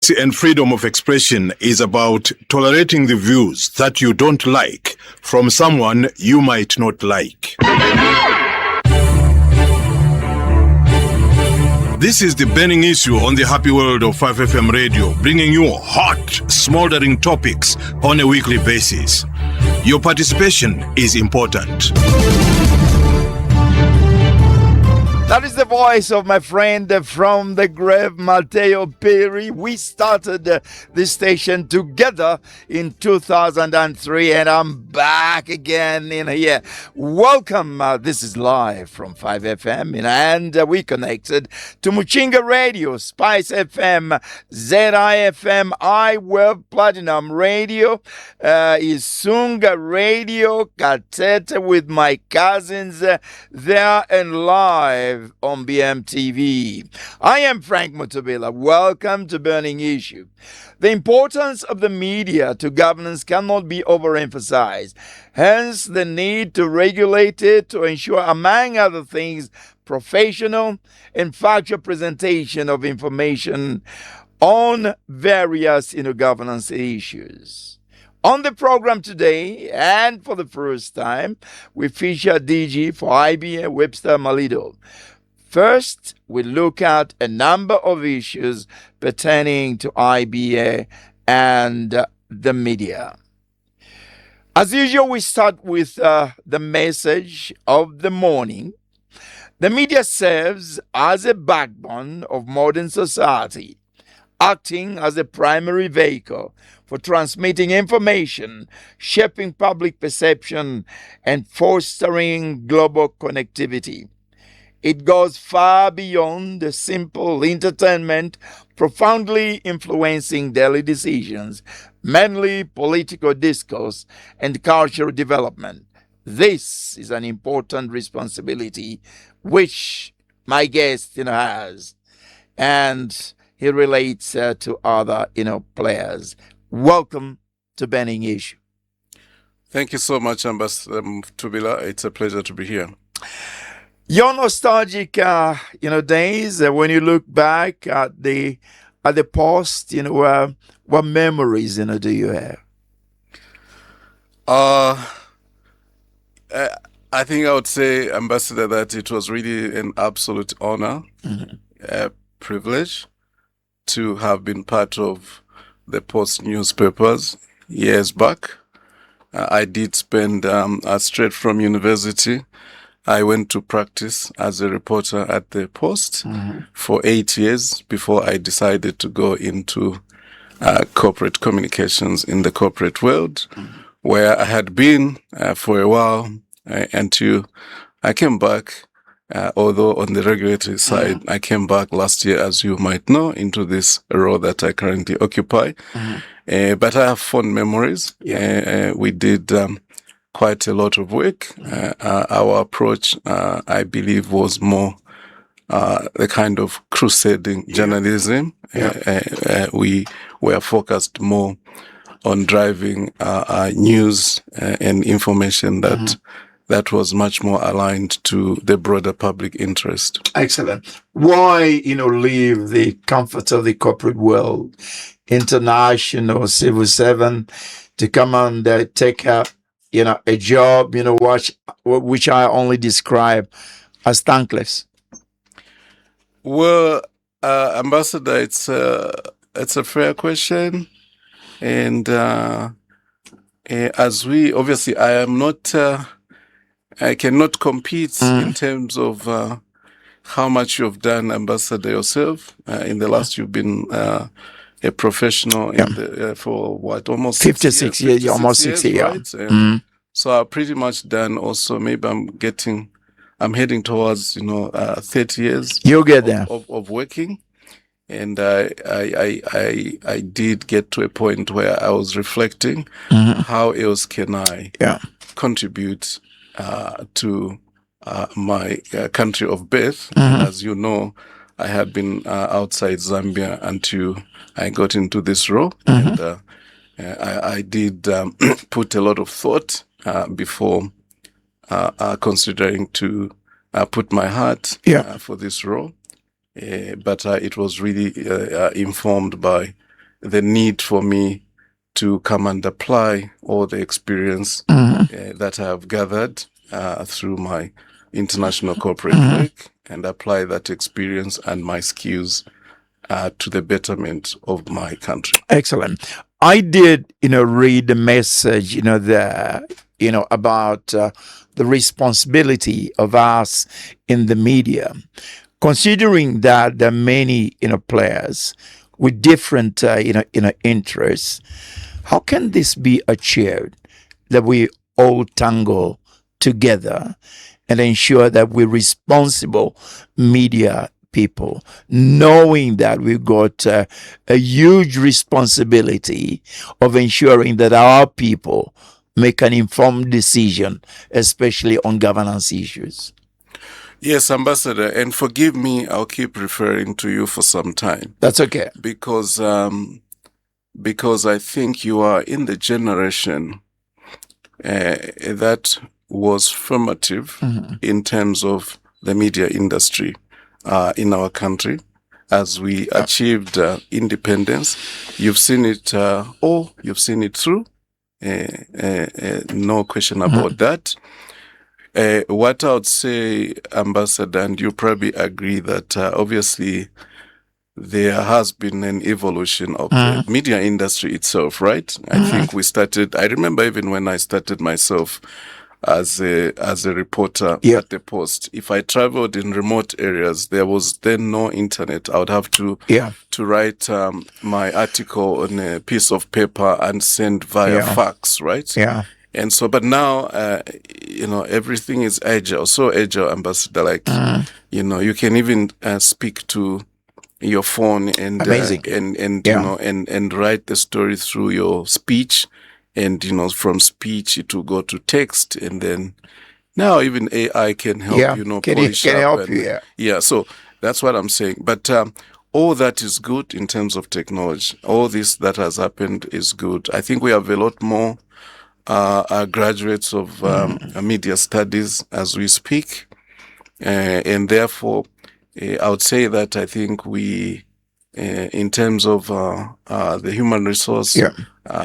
Democracy and freedom of expression is about tolerating the views that you don't like from someone you might not like. This is the burning issue on the happy world of 5FM radio, bringing you hot, smoldering topics on a weekly basis. Your participation is important. That is the voice of my friend from the grave, Mateo Perry. We started this station together in 2003, and I'm back again in here. Welcome. This is live from 5FM, and we connected to Muchinga Radio, Spice FM, ZIFM, iWeb Platinum Radio, Isunga Radio, Katete with my cousins there and live on BMTV. I am Frank Mutabila. Welcome to Burning Issue. The importance of the media to governance cannot be overemphasized. Hence, the need to regulate it to ensure, among other things, professional and factual presentation of information on various governance issues. On the program today, and for the first time, we feature DG for IBA, Webster, Malindo. First, we look at a number of issues pertaining to IBA and the media. As usual, we start with the message of the morning. The media serves as a backbone of modern society, acting as a primary vehicle for transmitting information, shaping public perception, and fostering global connectivity. It goes far beyond the simple entertainment, profoundly influencing daily decisions, mainly political discourse and cultural development. This is an important responsibility which my guest has, and he relates to other players. Welcome to Burning Issue. Thank you so much, Ambassador Tubila. It's a pleasure to be here. Your nostalgic, days, when you look back at the past, what memories, do you have? I think I would say, Ambassador, that it was really an absolute honor, a privilege to have been part of the Post newspapers years back. I did spend, straight from university, I went to practice as a reporter at the Post for 8 years before I decided to go into corporate communications in the corporate world, where I had been for a while until I came back. Although on the regulatory side, I came back last year, as you might know, into this role that I currently occupy. But I have fond memories. We did quite a lot of work. Our approach, I believe, was more the kind of crusading journalism. We were focused more on driving news and information that was much more aligned to the broader public interest. Excellent. Why, leave the comfort of the corporate world, international civil servant, to come and take up, a job, which I only describe as thankless? Well, Ambassador, it's a fair question. And as we, obviously, I cannot compete in terms of how much you've done, Ambassador, yourself. In the last, you've been a professional for what, almost 56 years, almost 60 years. Right? So I've pretty much done also, maybe I'm heading towards, 30 years. You'll get there. Of working. And I did get to a point where I was reflecting, how else can I contribute to my country of birth. As you know, I had been outside Zambia until I got into this role. And I did put a lot of thought before considering to put my heart for this role. But it was really informed by the need for me to come and apply all the experience that I have gathered through my international corporate work and apply that experience and my skills to the betterment of my country. Excellent. I did, read the message, there, about the responsibility of us in the media, considering that there are many, players with different, interests. How can this be achieved that we all tangle together and ensure that we're responsible media people, knowing that we've got a huge responsibility of ensuring that our people make an informed decision, especially on governance issues? Yes, Ambassador, and forgive me, I'll keep referring to you for some time. That's okay. Because I think you are in the generation that was formative in terms of the media industry in our country as we achieved independence. You've seen it all, you've seen it through. No question about that. What I would say, Ambassador, and you probably agree that obviously there has been an evolution of the media industry itself, right? I think I remember even when I started myself as a reporter at the Post, if I traveled in remote areas, there was then no internet. I would have to write my article on a piece of paper and send via fax, right? Yeah. And so, but now, everything is agile, so agile, Ambassador, like, you can even speak to your phone and and write the story through your speech, and from speech it will go to text, and then now even AI can help polish up. So that's what I'm saying. But all that is good in terms of technology. All this that has happened is good. I think we have a lot more graduates of media studies as we speak, and therefore I would say that I think we, in terms of the human resource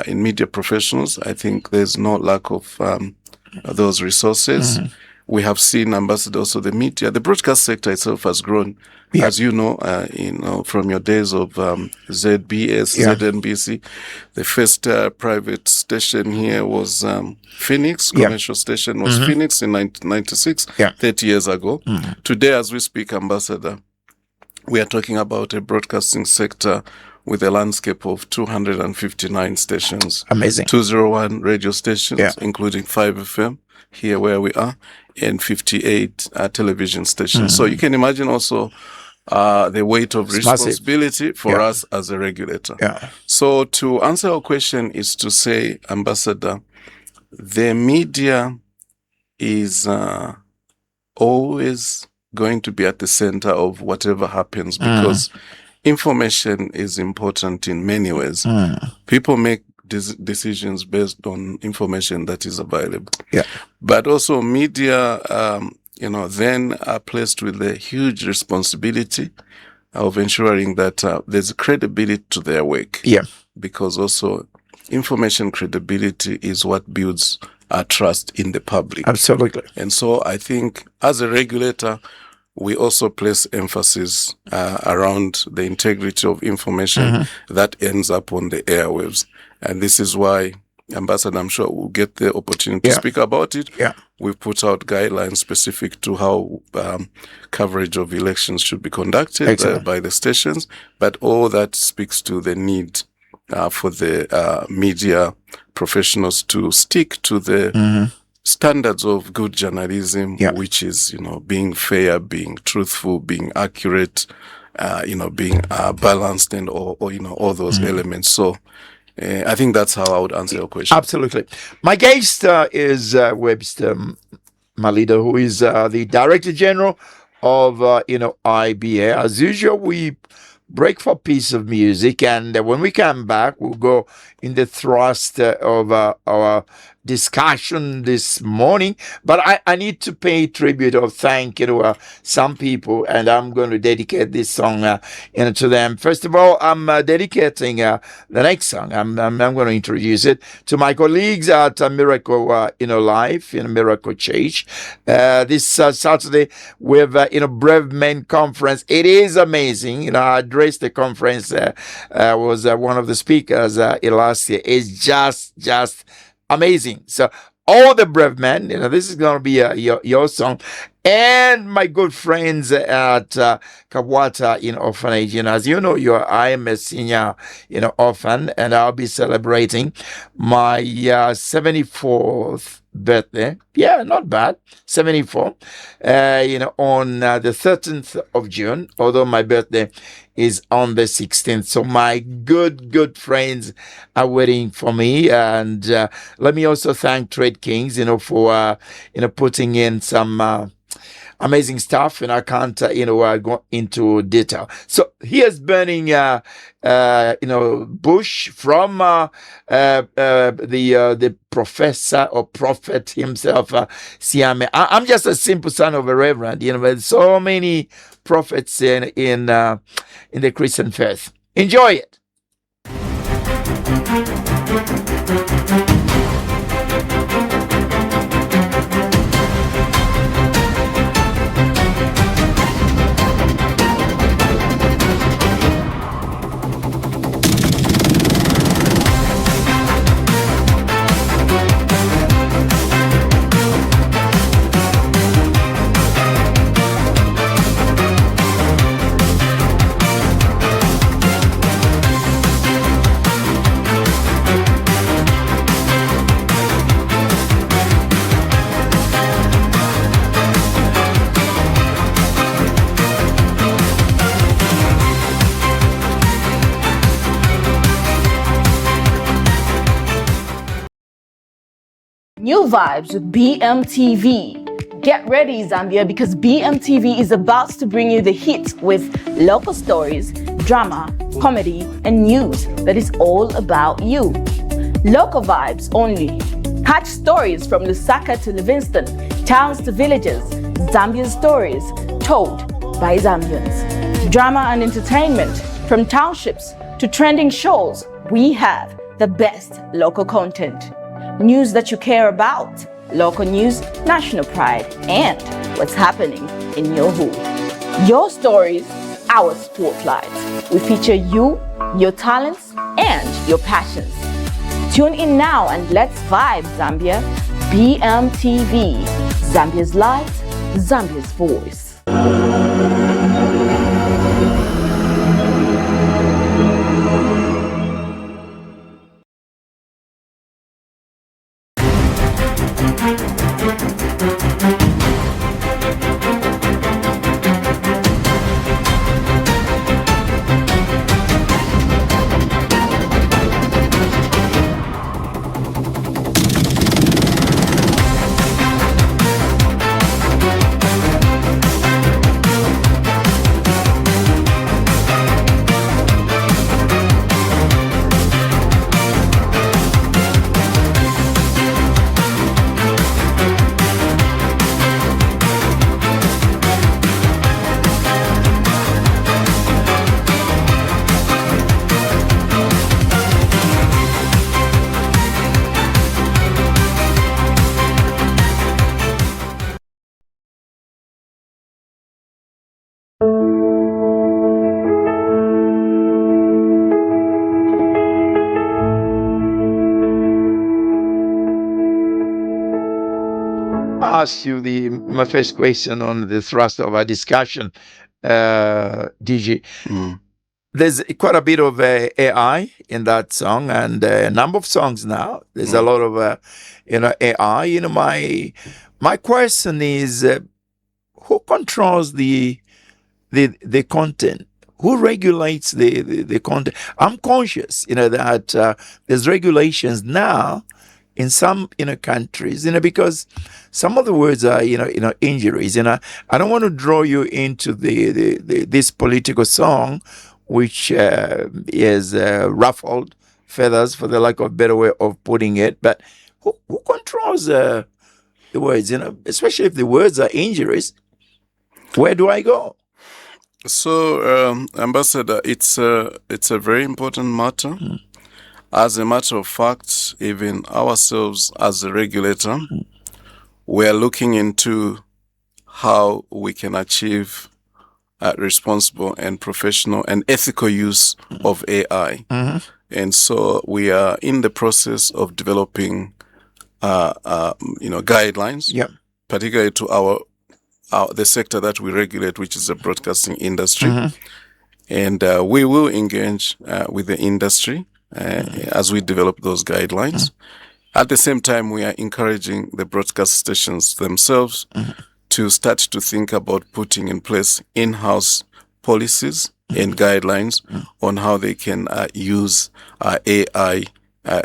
in media professionals, I think there's no lack of those resources. We have seen, Ambassador, also the media, the broadcast sector itself has grown, as you know, from your days of ZBS, ZNBC. The first private station here was Phoenix, commercial station was Phoenix in 1996, 30 years ago. Today, as we speak, Ambassador, we are talking about a broadcasting sector with a landscape of 259 stations. Amazing. 201 radio stations, including 5 FM, here where we are, and 58 television stations. So you can imagine also the weight of responsibility for us as a regulator. So to answer your question is to say, Ambassador, the media is always going to be at the center of whatever happens, because information is important in many ways. People make decisions based on information that is available. But also media, then are placed with a huge responsibility of ensuring that there's credibility to their work. Because also information credibility is what builds our trust in the public. Absolutely. And so I think as a regulator, we also place emphasis around the integrity of information that ends up on the airwaves. And this is why, Ambassador, I'm sure we'll get the opportunity to speak about it. We've put out guidelines specific to how coverage of elections should be conducted by the stations. But all that speaks to the need for the media professionals to stick to the standards of good journalism, which is, being fair, being truthful, being accurate, being balanced, and all those elements. So I think that's how I would answer your question. Absolutely. My guest is Webster Malindo, who is the Director General of IBA. As usual, we break for a piece of music, and when we come back, we'll go in the thrust of our discussion this morning, but I need to pay tribute or thank some people, and I'm going to dedicate this song to them. First of all, I'm dedicating the next song. I'm going to introduce it to my colleagues at Miracle Life in Miracle Church this Saturday with Brave Men Conference. It is amazing. I addressed the conference. Was one of the speakers last year. It's just amazing. So all the brave men, this is going to be your song. And my good friends at Kawata Orphanage. As you know, I am a senior, orphan, and I'll be celebrating my 74th birthday. Yeah, not bad. 74. On the 13th of June, although my birthday is on the 16th. So my good friends are waiting for me. And let me also thank Trade Kings, for, putting in some amazing stuff, and I can't, go into detail. So here's burning, Bush from the professor or prophet himself, Siame. I'm just a simple son of a reverend, but so many prophets in the Christian faith. Enjoy it. New vibes with BMTV. Get ready, Zambia, because BMTV is about to bring you the hits with local stories, drama, comedy, and news that is all about you. Local vibes only. Catch stories from Lusaka to Livingston, towns to villages, Zambian stories told by Zambians. Drama and entertainment, from townships to trending shows, we have the best local content. News that you care about, local news, national pride, and what's happening in your hood. Your stories, our spotlight. We feature you, your talents, and your passions. Tune in now and let's vibe, Zambia. BMTV, Zambia's light, Zambia's voice. Ask you my first question on the thrust of our discussion, DG. There's quite a bit of AI in that song, and a number of songs now. There's a lot of AI. My question is, who controls the content? Who regulates the content? I'm conscious, that there's regulations now in some countries, because some of the words are injuries. I don't want to draw you into this political song, which is ruffled feathers, for the lack of a better way of putting it. But who controls the words? Especially if the words are injuries. Where do I go? So, Ambassador, it's a very important matter. As a matter of fact, even ourselves as a regulator, we are looking into how we can achieve responsible and professional and ethical use of AI. And so we are in the process of developing, guidelines, particularly to the sector that we regulate, which is the broadcasting industry. And we will engage with the industry as we develop those guidelines. At the same time, we are encouraging the broadcast stations themselves to start to think about putting in place in-house policies and guidelines on how they can use AI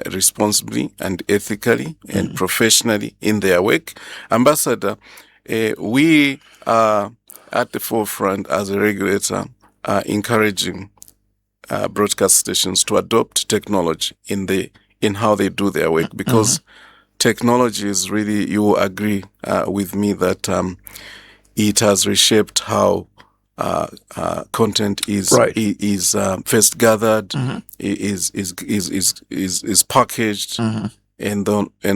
responsibly and ethically and professionally in their work. Ambassador, we are at the forefront as a regulator, encouraging broadcast stations to adopt technology in how they do their work, because technology is really, you will agree with me that it has reshaped how content is first gathered, is packaged, and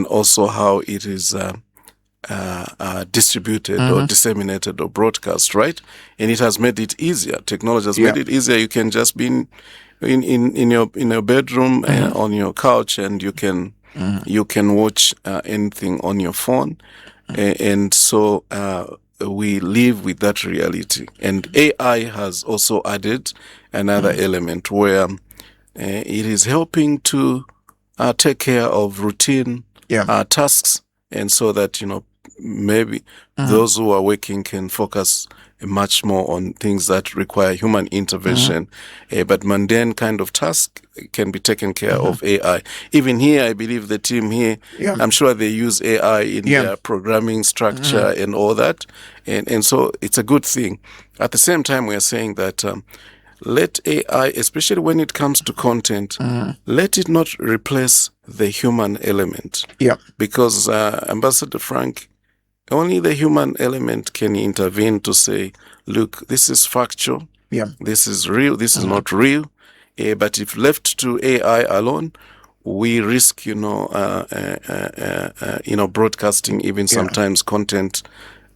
also how it is distributed or disseminated or broadcast, right? And it has made it easier. Technology has made it easier. You can just be in your bedroom on your couch, and you can watch anything on your phone, and so we live with that reality. And AI has also added another element where it is helping to take care of routine tasks, and so that maybe those who are working can focus much more on things that require human intervention, but mundane kind of task can be taken care of AI. Even here, I believe the team here, I'm sure they use AI in their programming structure and all that, and so it's a good thing. At the same time, we are saying that let AI, especially when it comes to content, let it not replace the human element. Because Ambassador Frank, only the human element can intervene to say, look, this is factual, this is real, this is not real. But if left to AI alone, we risk, broadcasting even sometimes content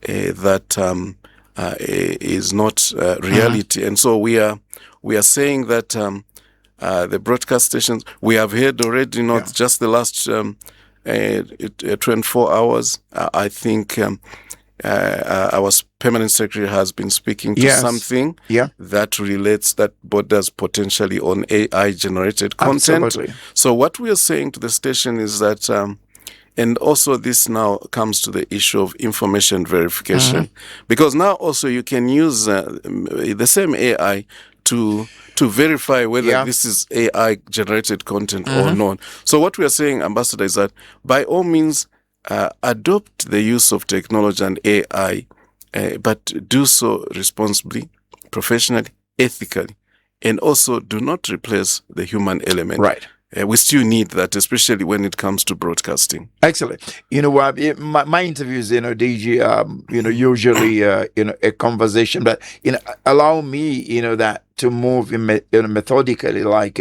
that is not reality. And so we are saying that the broadcast stations, we have heard already, not just the last 24 hours, I think our permanent secretary has been speaking to something that relates, that borders potentially on AI-generated content. Absolutely. So what we are saying to the station is that, and also this now comes to the issue of information verification, because now also you can use the same AI to verify whether this is AI-generated content or not. So what we are saying, Ambassador, is that by all means, adopt the use of technology and AI, but do so responsibly, professionally, ethically, and also do not replace the human element. Right. We still need that, especially when it comes to broadcasting. Excellent. My interviews, DG, usually, a conversation, but, allow me, that to move methodically, like,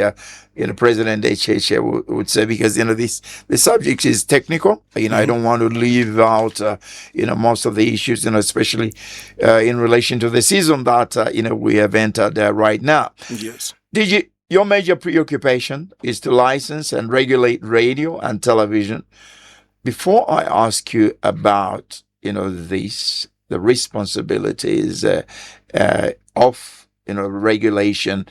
President HH would say, because, the subject is technical. I don't want to leave out, most of the issues, especially in relation to the season that, we have entered right now. Yes. DG, your major preoccupation is to license and regulate radio and television. Before I ask you about, the responsibilities of, regulation,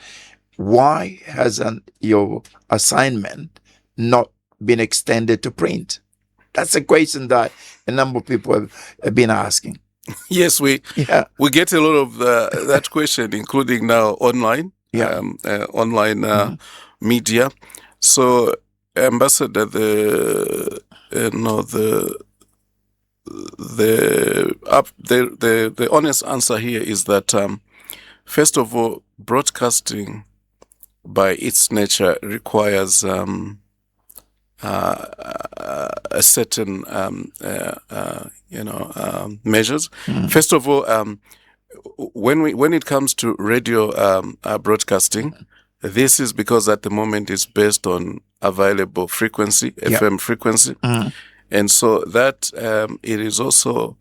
why hasn't your assignment not been extended to print? That's a question that a number of people have been asking. Yes, we get a lot of that question, including now online. Online media. So, Ambassador, the honest answer here is that first of all, broadcasting by its nature, requires a certain measures. First of all, when it comes to radio broadcasting, this is because at the moment it's based on available frequency, FM frequency, and so that it is also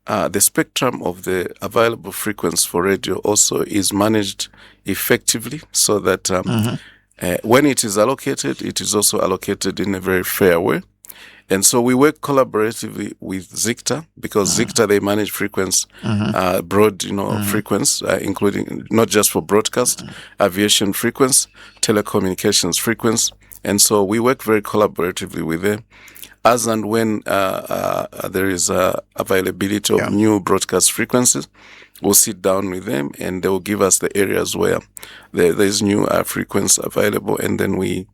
the spectrum of the available frequency for radio also is managed effectively, so that when it is allocated, it is also allocated in a very fair way. And so we work collaboratively with ZICTA, because ZICTA, they manage frequency, broad, frequency, including not just for broadcast, aviation frequency, telecommunications frequency. And so we work very collaboratively with them. As and when there is availability of new broadcast frequencies, we'll sit down with them and they will give us the areas where there is new frequency available, and then we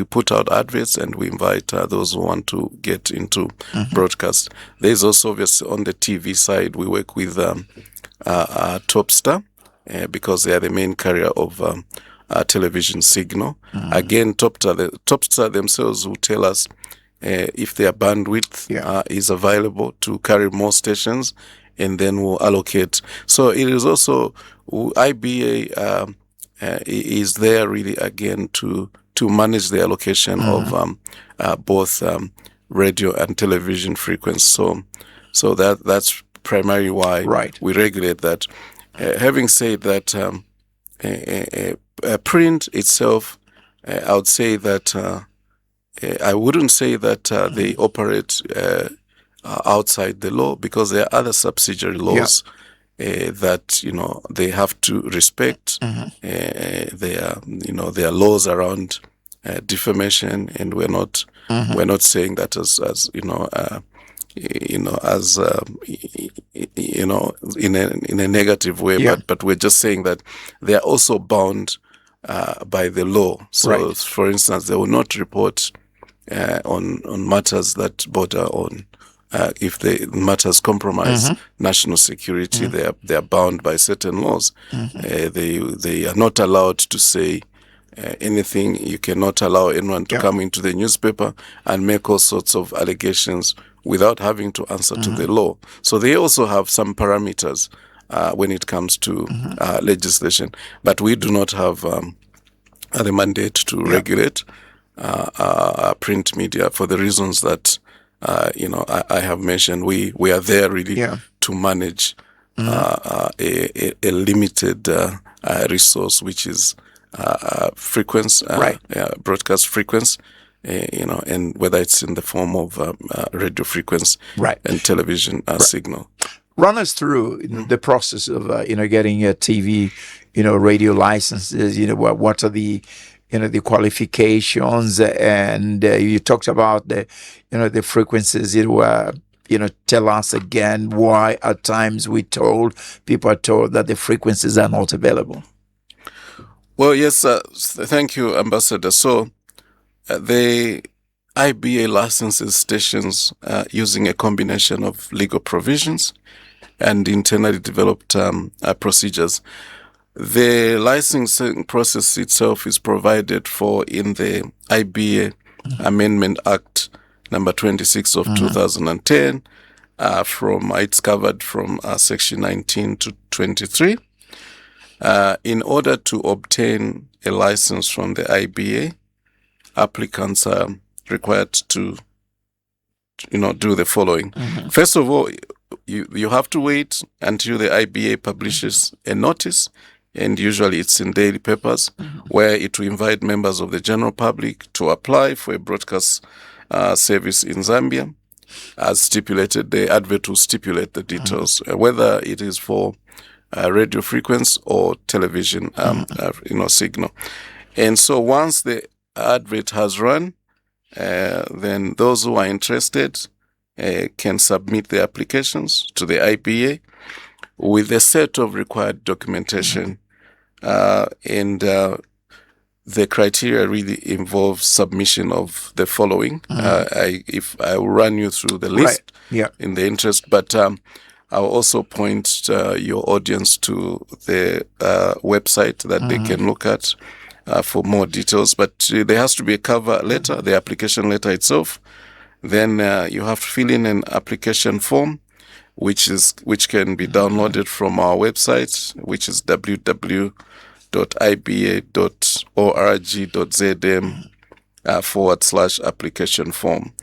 put out adverts and we invite those who want to get into broadcast. There's also, obviously, on the TV side, we work with Topstar because they are the main carrier of television signal. Again, Topstar themselves will tell us if their bandwidth is available to carry more stations, and then we'll allocate. So it is also IBA is there really again to manage the allocation of both radio and television frequency. So that's primarily why we regulate that. Having said that, print itself, I would say that I wouldn't say that they operate outside the law, because there are other subsidiary laws that they have to respect. There are laws around defamation, and we're not saying that as in a negative way, but we're just saying that they are also bound by the law. So, for instance, they will not report on matters that border on. If the matters compromise national security, they are bound by certain laws. They are not allowed to say anything. You cannot allow anyone to come into the newspaper and make all sorts of allegations without having to answer to the law. So they also have some parameters when it comes to legislation. But we do not have the mandate to regulate print media for the reasons that I have mentioned. We are there really to manage a limited resource, which is frequency, broadcast frequency, and whether it's in the form of radio frequency and television signal. Run us through the process of getting a TV, radio licenses. What are the the qualifications, and you talked about the frequencies. Tell us again why at times people are told that the frequencies are not available. Well, yes, thank you, Ambassador. So the IBA licenses stations using a combination of legal provisions and internally developed procedures. The licensing process itself is provided for in the IBA Amendment Act number 26 of 2010. It's covered from section 19 to 23. In order to obtain a license from the IBA, applicants are required to do the following. First of all, you have to wait until the IBA publishes a notice, and usually it's in daily papers, where it will invite members of the general public to apply for a broadcast service in Zambia. As stipulated, the advert will stipulate the details, whether it is for radio frequency or television signal. And so once the advert has run, then those who are interested can submit their applications to the IBA with a set of required documentation. And the criteria really involves submission of the following. If I will run you through the list in the interest, but I'll also point your audience to the website that they can look at for more details. But there has to be a cover letter, the application letter itself. Then you have to fill in an application form, which can be downloaded from our website, which is www.iba.org.zm /application form.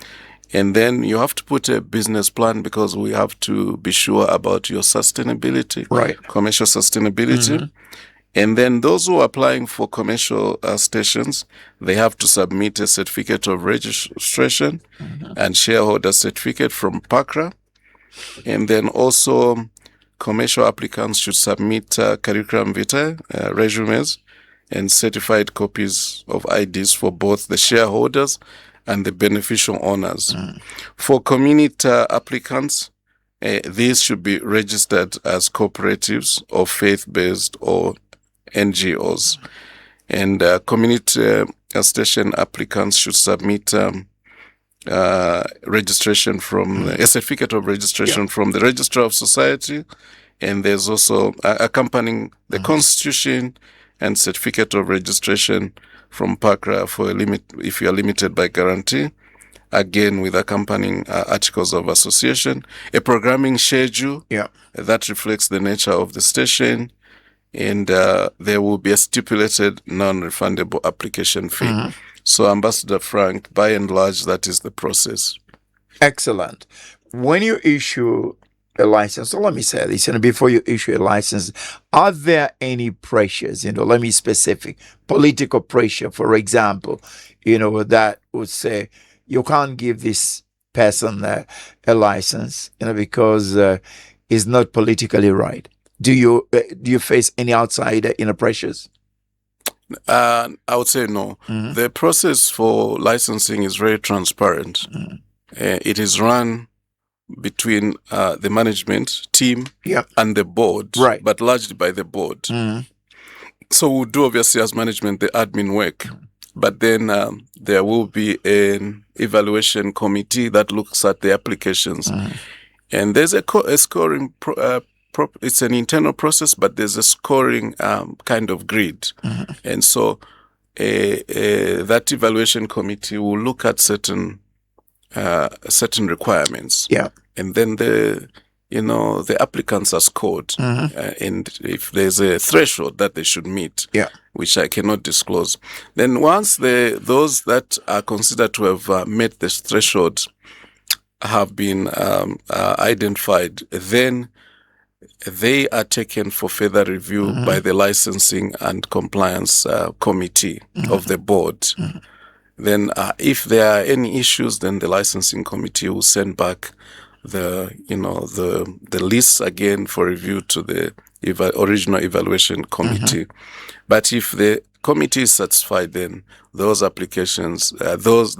And then you have to put a business plan, because we have to be sure about your sustainability, Right. commercial sustainability. And then those who are applying for commercial stations, they have to submit a certificate of registration and shareholder certificate from PACRA. And then also commercial applicants should submit curriculum vitae, resumes, and certified copies of IDs for both the shareholders and the beneficial owners. For community applicants, these should be registered as cooperatives or faith-based or NGOs. And community station applicants should submit registration from a certificate of registration from the Registrar of Society. And there's also accompanying the Constitution and certificate of registration from PACRA for a limit, if you are limited by guarantee, again with accompanying articles of association, a programming schedule that reflects the nature of the station, and there will be a stipulated non-refundable application fee. So, Ambassador Frank, by and large, that is the process. Excellent. When you issue a license, so let me say this, before you issue a license, are there any pressures, let me specific, political pressure, for example, that would say you can't give this person a license, because it's not politically right? Do you face any outside pressures? I would say no. The process for licensing is very transparent. It is run between the management team and the board, but largely by the board. So we'll do, obviously, as management, the admin work. But then there will be an evaluation committee that looks at the applications. And there's a scoring it's an internal process, but there's a scoring kind of grid. And so that evaluation committee will look at certain requirements. And then the applicants are scored. And if there's a threshold that they should meet, which I cannot disclose, then once those that are considered to have met this threshold have been identified, then they are taken for further review by the licensing and compliance committee of the board. Then if there are any issues, then the licensing committee will send back the lists again for review to the original evaluation committee. But if the committee is satisfied, then those applications, those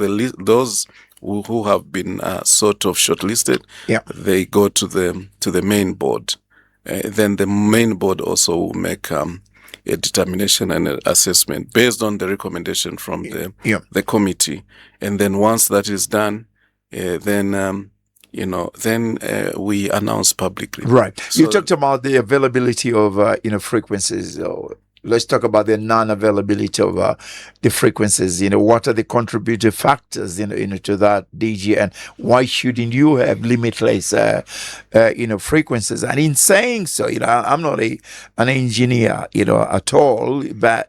who have been sort of shortlisted, they go to the main board. Then the main board also will make a determination and an assessment based on the recommendation from the committee. And then once that is done, then we announce publicly. Right. So, you talked about the availability of frequencies. Let's talk about the non-availability of the frequencies. What are the contributing factors, to that, DG, and why shouldn't you have limitless, frequencies? And in saying so, I'm not an engineer, at all, but,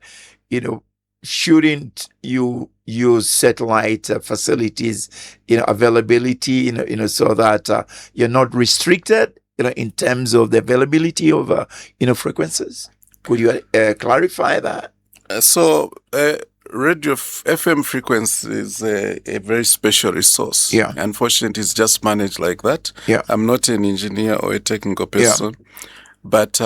shouldn't you use satellite facilities, availability, so that you're not restricted, in terms of the availability of, frequencies? Could you clarify that? So, radio FM frequency is a very special resource. Unfortunately, it's just managed like that. I'm not an engineer or a technical person, but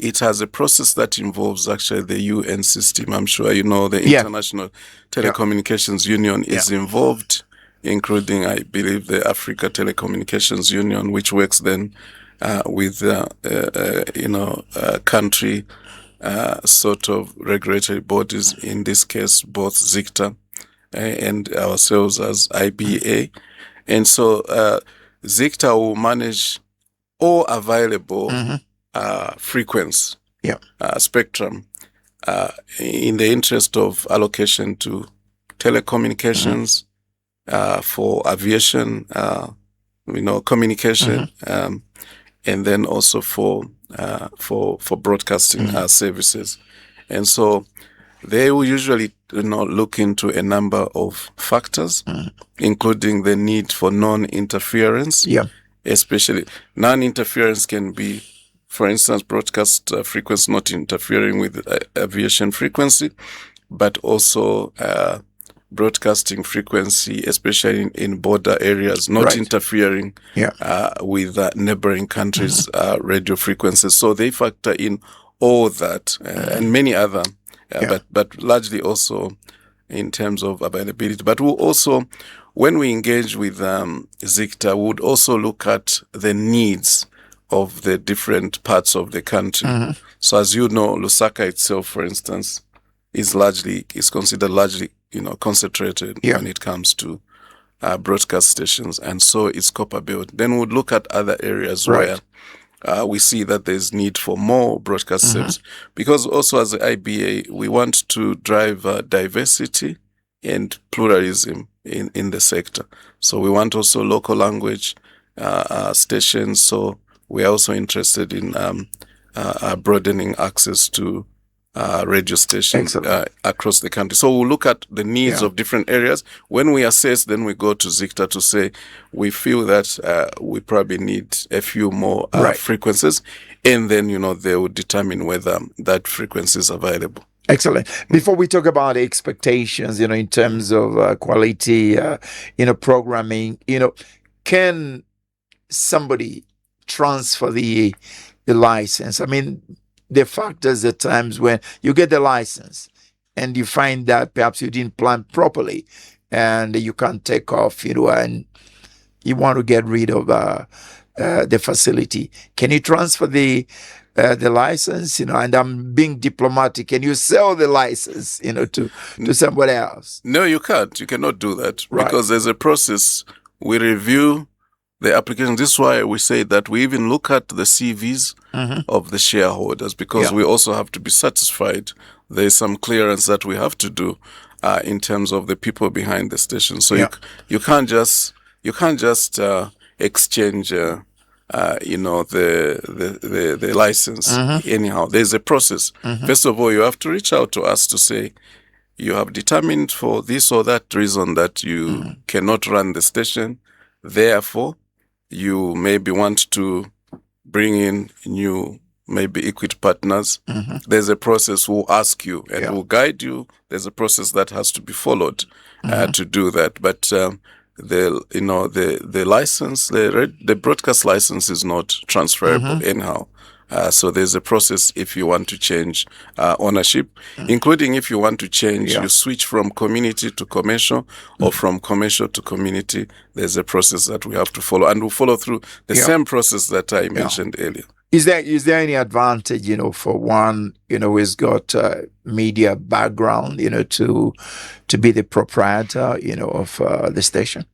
it has a process that involves actually the UN system. I'm sure you know the International Telecommunications Union is involved, including, I believe, the Africa Telecommunications Union, which works then with country sort of regulatory bodies, in this case both ZICTA and ourselves as IBA. And so ZICTA will manage all available frequency spectrum in the interest of allocation to telecommunications, for aviation, communication, and then also for broadcasting services. And so they will usually look into a number of factors, including the need for non-interference. Especially non-interference can be, for instance, broadcast frequency not interfering with aviation frequency, but also broadcasting frequency, especially in border areas, not interfering with neighboring countries' radio frequencies. So they factor in all that and many other, but largely also in terms of availability. But we'll also, when we engage with ZICTA, we would also look at the needs of the different parts of the country. So as you know, Lusaka itself, for instance, is considered largely, concentrated when it comes to broadcast stations, and so is Copperbelt. Then we would look at other areas where we see that there's need for more broadcast service, because also as the IBA, we want to drive diversity and pluralism in the sector. So we want also local language stations. So we are also interested in broadening access to radio stations across the country. So we'll look at the needs of different areas. When we assess, then we go to ZICTA to say we feel that we probably need a few more frequencies, and then they will determine whether that frequency is available. Excellent. Before we talk about expectations, in terms of quality, programming, can somebody transfer the license? I mean, the factors at times when you get the license and you find that perhaps you didn't plan properly and you can't take off, and you want to get rid of the facility. Can you transfer the license, and I'm being diplomatic, can you sell the license, to somebody else? No, you can't. You cannot do that because there's a process. We review the application. This is why we say that we even look at the CVs of the shareholders, because we also have to be satisfied. There's some clearance that we have to do in terms of the people behind the station. So you can't just exchange the license anyhow. There's a process. First of all, you have to reach out to us to say you have determined for this or that reason that you cannot run the station. Therefore, you maybe want to bring in new, maybe equity partners. There's a process. We'll ask you and we'll guide you. There's a process that has to be followed to do that. But the license, the broadcast license is not transferable anyhow. So there's a process if you want to change ownership, including if you want to change, you switch from community to commercial or from commercial to community. There's a process that we have to follow, and we'll follow through the same process that I mentioned earlier. Is there any advantage, for one, who's got media background, to be the proprietor, of the station?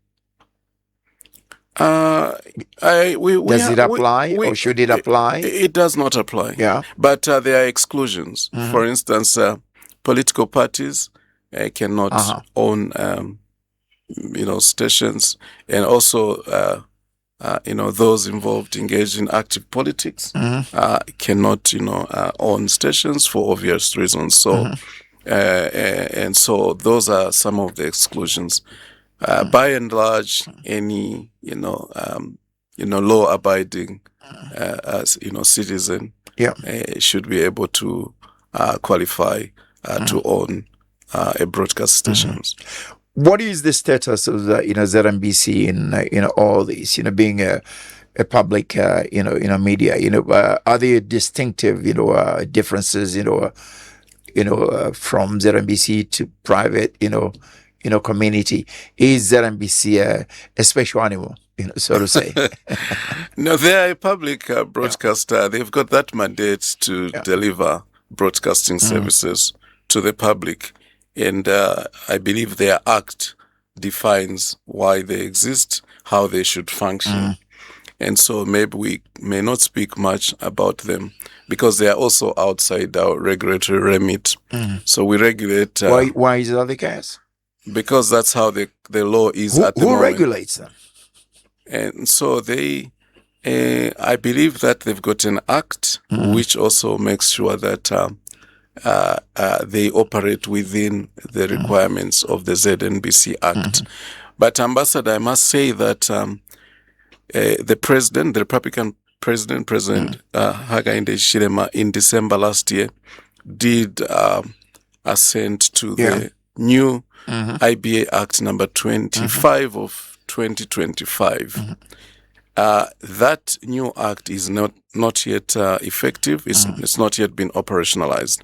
Does it apply or should it apply? It does not apply. But there are exclusions. For instance, political parties cannot own, stations, and also, those involved engaged in active politics cannot, own stations for obvious reasons. So, and so those are some of the exclusions. By and large, any law-abiding citizen should be able to qualify to own a broadcast stations. What is the status of the ZMBC in all this? Being a public media. Are there distinctive differences from ZMBC to private community? Is ZMBC a special animal, so to say? No, they are a public broadcaster. They've got that mandate to deliver broadcasting services to the public. And I believe their act defines why they exist, how they should function. And so maybe we may not speak much about them because they are also outside our regulatory remit. So we regulate. Why is that the case? Because that's how the law is at the Who moment. regulates them? And so I believe that they've got an act which also makes sure that they operate within the requirements of the ZNBC Act. But Ambassador, I must say that the president, the Republican president, President Hakainde Hichilema, in December last year, did assent to the new IBA Act number 25 of 2025. That new act is not yet effective. It's not yet been operationalized.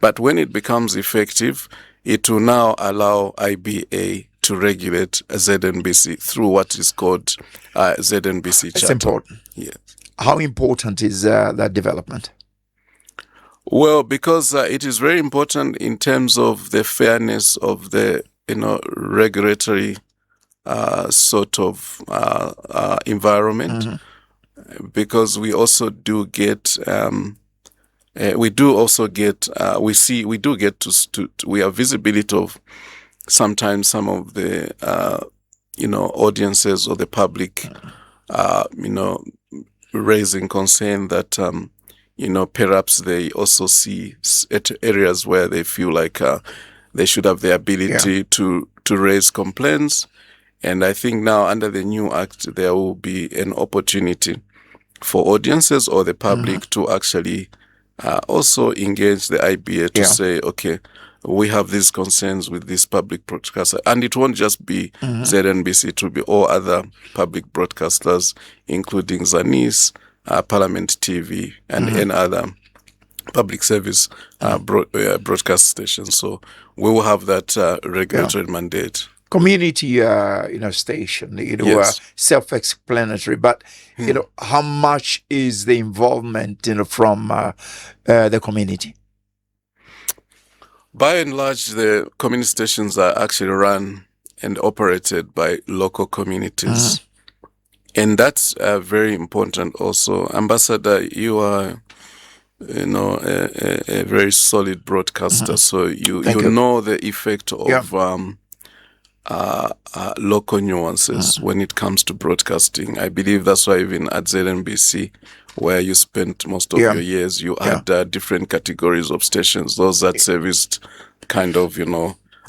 But when it becomes effective, it will now allow IBA to regulate ZNBC through what is called ZNBC Charter. It's important. Yes. How important is that development? Well, because it is very important in terms of the fairness of the regulatory sort of environment, because we also do get we have visibility of sometimes some of the audiences or the public raising concern that perhaps they also see areas where they feel like they should have the ability to raise complaints. And I think now under the new act, there will be an opportunity for audiences or the public to actually also engage the IBA to say, okay, we have these concerns with this public broadcaster. And it won't just be ZNBC, it will be all other public broadcasters, including Zanis, Parliament TV, and any other public service broadcast stations. So we will have that regulatory mandate. Community, station, self-explanatory, but, how much is the involvement, from the community? By and large, the community stations are actually run and operated by local communities. And that's very important also. Ambassador, you are, a very solid broadcaster. So you know the effect of local nuances when it comes to broadcasting. I believe that's why even at ZNBC, where you spent most of your years, you had different categories of stations. Those that serviced kind of,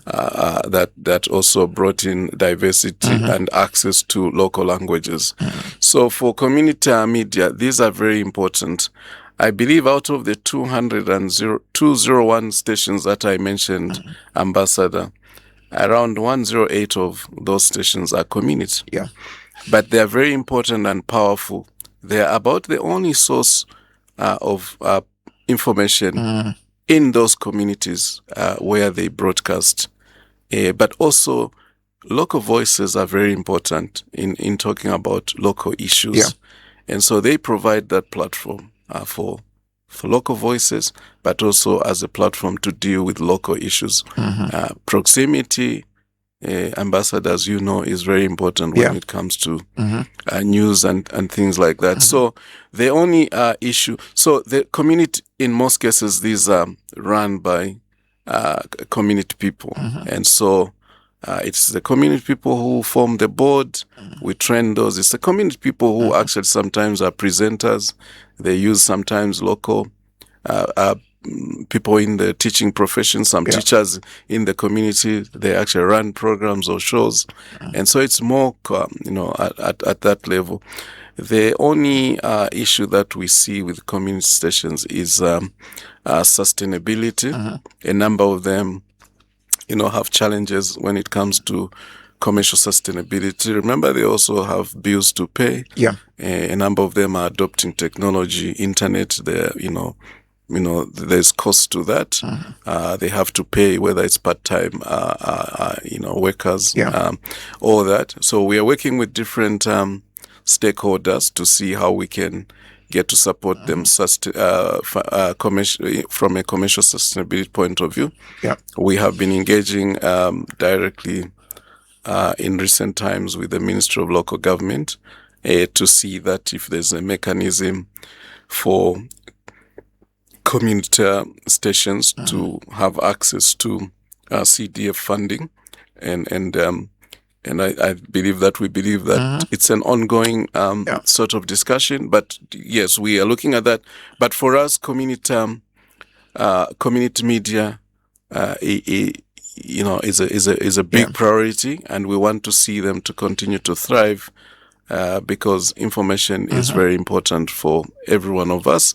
that also brought in diversity and access to local languages. So for community media, these are very important. I believe out of the 201 stations that I mentioned, Ambassador, around 108 of those stations are community. Yeah. But they are very important and powerful. They are about the only source of information in those communities where they broadcast. But also, local voices are very important in talking about local issues. Yeah. And so they provide that platform for local voices, but also as a platform to deal with local issues. Proximity, ambassadors, is very important when it comes to news and things like that. So the only issue, so the community, in most cases, these are run by community people. And so it's the community people who form the board. We train those. It's the community people who actually sometimes are presenters. They use sometimes local people in the teaching profession, some teachers in the community. They actually run programs or shows. And so it's more, at that level. The only issue that we see with community stations is sustainability. A number of them, have challenges when it comes to commercial sustainability. Remember, they also have bills to pay. Yeah. A number of them are adopting technology, internet. There's cost to that. They have to pay, whether it's part-time, workers, all that. So we are working with different stakeholders to see how we can get to support them from a commercial sustainability point of view. Yeah. We have been engaging directly in recent times with the Ministry of Local Government, to see that if there's a mechanism for community stations to have access to CDF funding, and I believe that it's an ongoing sort of discussion. But yes, we are looking at that. But for us, community media, is a big priority, and we want to see them to continue to thrive, because information is very important for every one of us.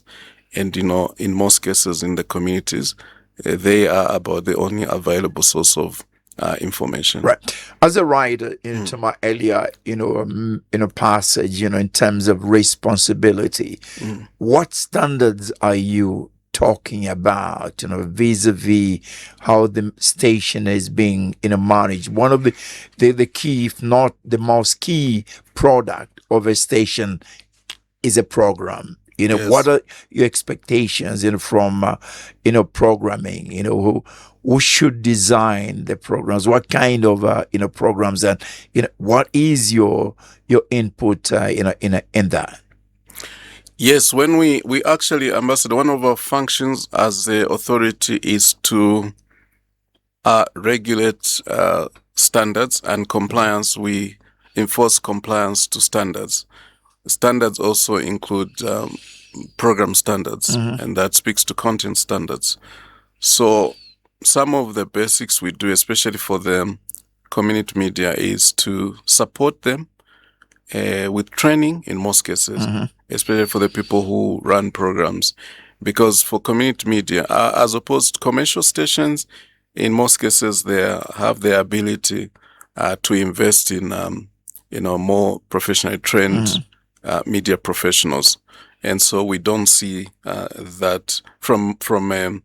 And, in most cases in the communities, they are about the only available source of information. Right. As a writer, into my earlier, passage, in terms of responsibility, what standards are you talking about, vis-a-vis how the station is being, managed? One of the key, if not the most key product of a station is a program. Yes. What are your expectations, from, programming? Who should design the programs? What kind of, programs, and what is your input, in that? Yes, when we actually, Ambassador, one of our functions as the authority is to regulate standards and compliance. We enforce compliance to standards. Standards also include program standards, and that speaks to content standards. So some of the basics we do, especially for the community media, is to support them with training in most cases, especially for the people who run programs. Because for community media, as opposed to commercial stations, in most cases they have the ability to invest in more professionally trained media professionals. And so we don't see that from a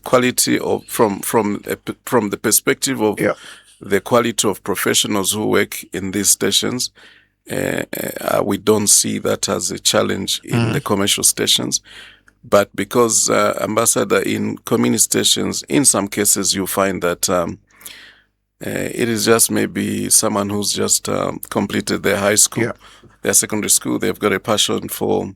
quality of from the perspective of the quality of professionals who work in these stations. We don't see that as a challenge in the commercial stations. But because, Ambassador, in community stations, in some cases you find that it is just maybe someone who's just completed their high school, their secondary school. They've got a passion for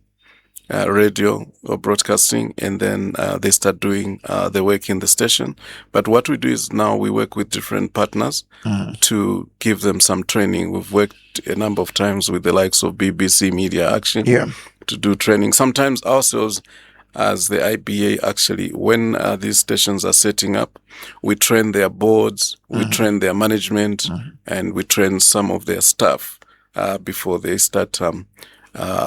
radio or broadcasting, and then they start doing the work in the station. But what we do is now we work with different partners to give them some training. We've worked a number of times with the likes of BBC Media Action to do training. Sometimes ourselves, as the IBA, actually, when these stations are setting up, we train their boards, we train their management, and we train some of their staff before they start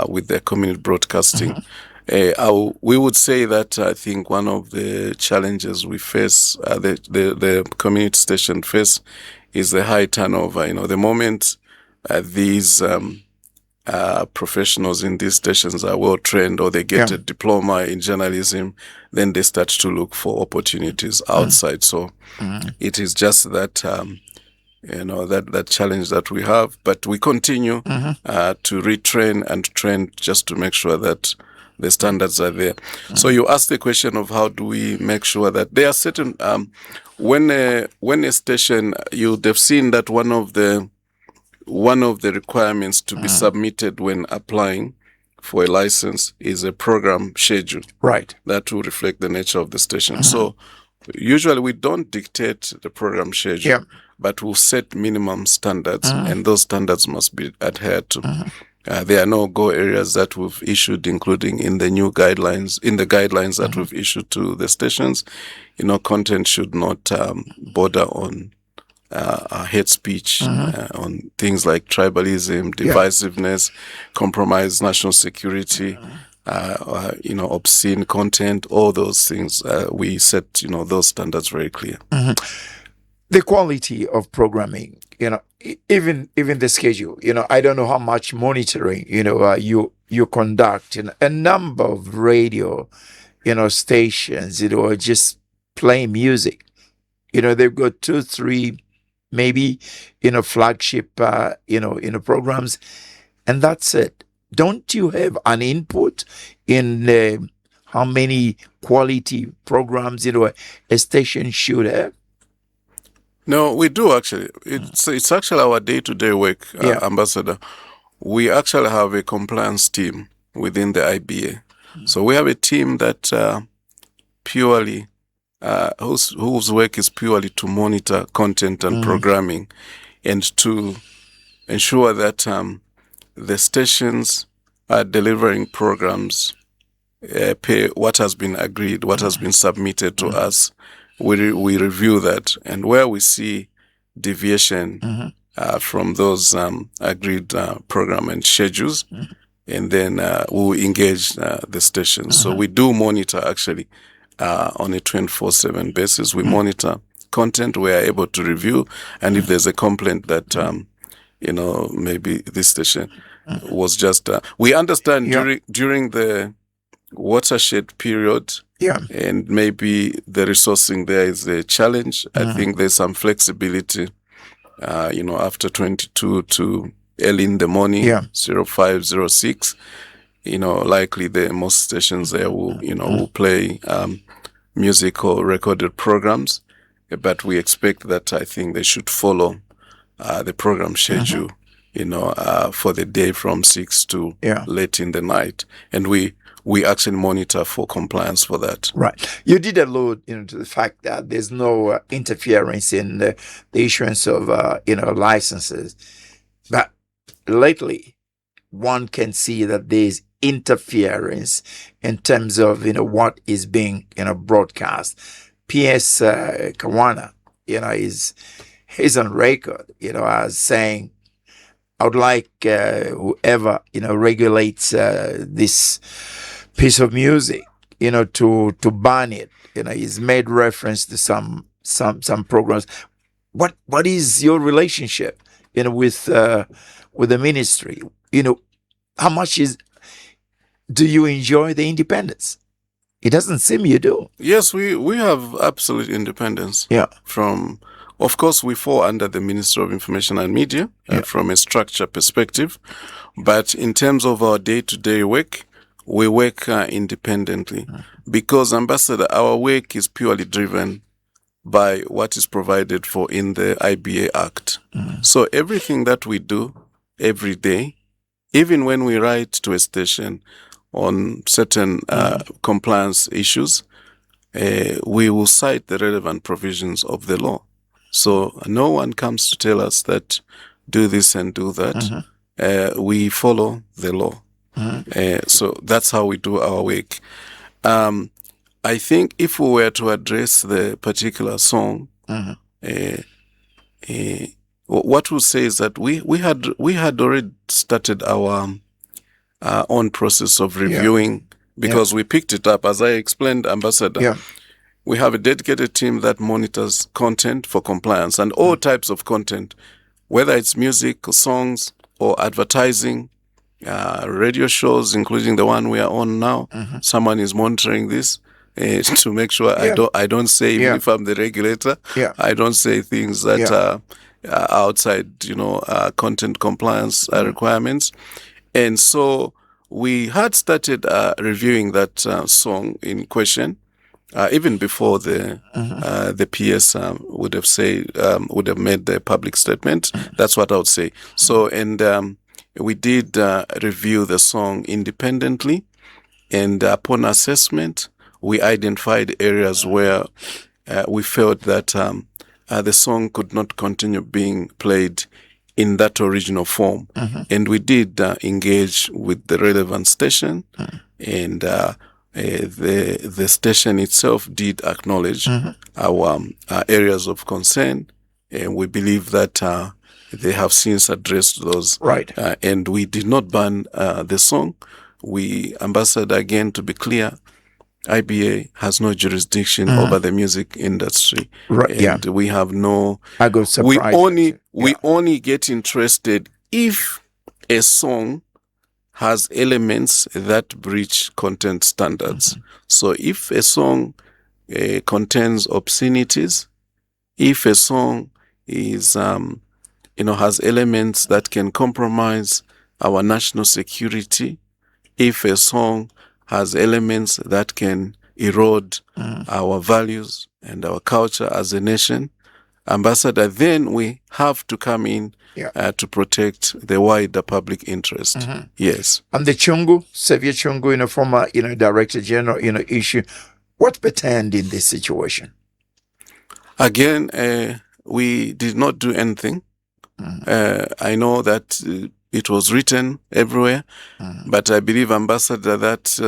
with their community broadcasting. We would say that I think one of the challenges we face, the community station face, is the high turnover. The moment these professionals in these stations are well trained, or they get a diploma in journalism, then they start to look for opportunities outside. So it is just that that challenge that we have, but we continue to retrain and train just to make sure that the standards are there. So you asked the question of how do we make sure that there are certain when a station, you'd have seen that one of the requirements to be submitted when applying for a license is a program schedule. Right. That will reflect the nature of the station. So usually we don't dictate the program schedule, but we'll set minimum standards, and those standards must be adhered to. There are no-go areas that we've issued, including in the new guidelines, that we've issued to the stations. Content should not border on hate speech, on things like tribalism, divisiveness, compromise national security, obscene content, all those things. We set, those standards very clear. The quality of programming, even the schedule, I don't know how much monitoring, you conduct in a number of radio, stations, just playing music. They've got 2, 3, maybe, flagship, programs, and that's it. Don't you have an input in how many quality programs, a station should have? No, we do actually. It's actually our day-to-day work, Yeah. Ambassador. We actually have a compliance team within the IBA. So we have a team that purely whose work is purely to monitor content and programming, and to ensure that the stations are delivering programs per what has been agreed, what has been submitted to us. We review that, and where we see deviation from those agreed program and schedules, and then we will engage the stations. So we do monitor actually on a 24/7 basis. We monitor content. We are able to review, and if there's a complaint that maybe this station was just we understand during the watershed period, and maybe the resourcing there is a challenge. I think there's some flexibility after 22 to early in the morning, 0506, likely the most stations there will play music or recorded programs, but we expect that I think they should follow the program schedule, for the day from 6 to late in the night, and we actually monitor for compliance for that. Right. You did allude, to the fact that there's no interference in the issuance of, licenses. But lately, one can see that there's interference in terms of, what is being, broadcast. P.S. Kawana, is on record, as saying, I would like whoever, regulates this piece of music, to ban it. He's made reference to some programs. What is your relationship, with the ministry? How much do you enjoy the independence? It doesn't seem you do. Yes, we have absolute independence. Yeah. Of course, we fall under the Ministry of Information and Media from a structure perspective, but in terms of our day-to-day work, we work independently because, Ambassador, our work is purely driven by what is provided for in the IBA Act. So everything that we do every day, even when we write to a station on certain compliance issues, we will cite the relevant provisions of the law. So no one comes to tell us that do this and do that. We follow the law. So that's how we do our work. I think if we were to address the particular song, what we'll say is that we had already started our own process of reviewing because we picked it up. As I explained, Ambassador, we have a dedicated team that monitors content for compliance and all types of content, whether it's music or songs or advertising, radio shows, including the one we are on now. Someone is monitoring this to make sure I don't say, even if I'm the regulator, I don't say things that are outside, content compliance requirements. And so we had started reviewing that song in question. Even before the PS would have made the public statement. That's what I would say. So, and we did review the song independently, and upon assessment, we identified areas where we felt that the song could not continue being played in that original form, and we did engage with the relevant station, and the station itself did acknowledge our areas of concern, and we believe that they have since addressed those. Right. And we did not ban the song. We, Ambassador, again, to be clear, IBA has no jurisdiction over the music industry. Right. And we have no. I got surprised. We only get interested if a song has elements that breach content standards. So if a song contains obscenities, if a song is, has elements that can compromise our national security, if a song has elements that can erode our values and our culture as a nation, ambassador, then we have to come in Yeah. to protect the wider public interest. Yes. And the Chungu, Xavier Chungu, former, Director General, issue. What pertained in this situation? Again, we did not do anything. I know that it was written everywhere, but I believe, Ambassador, that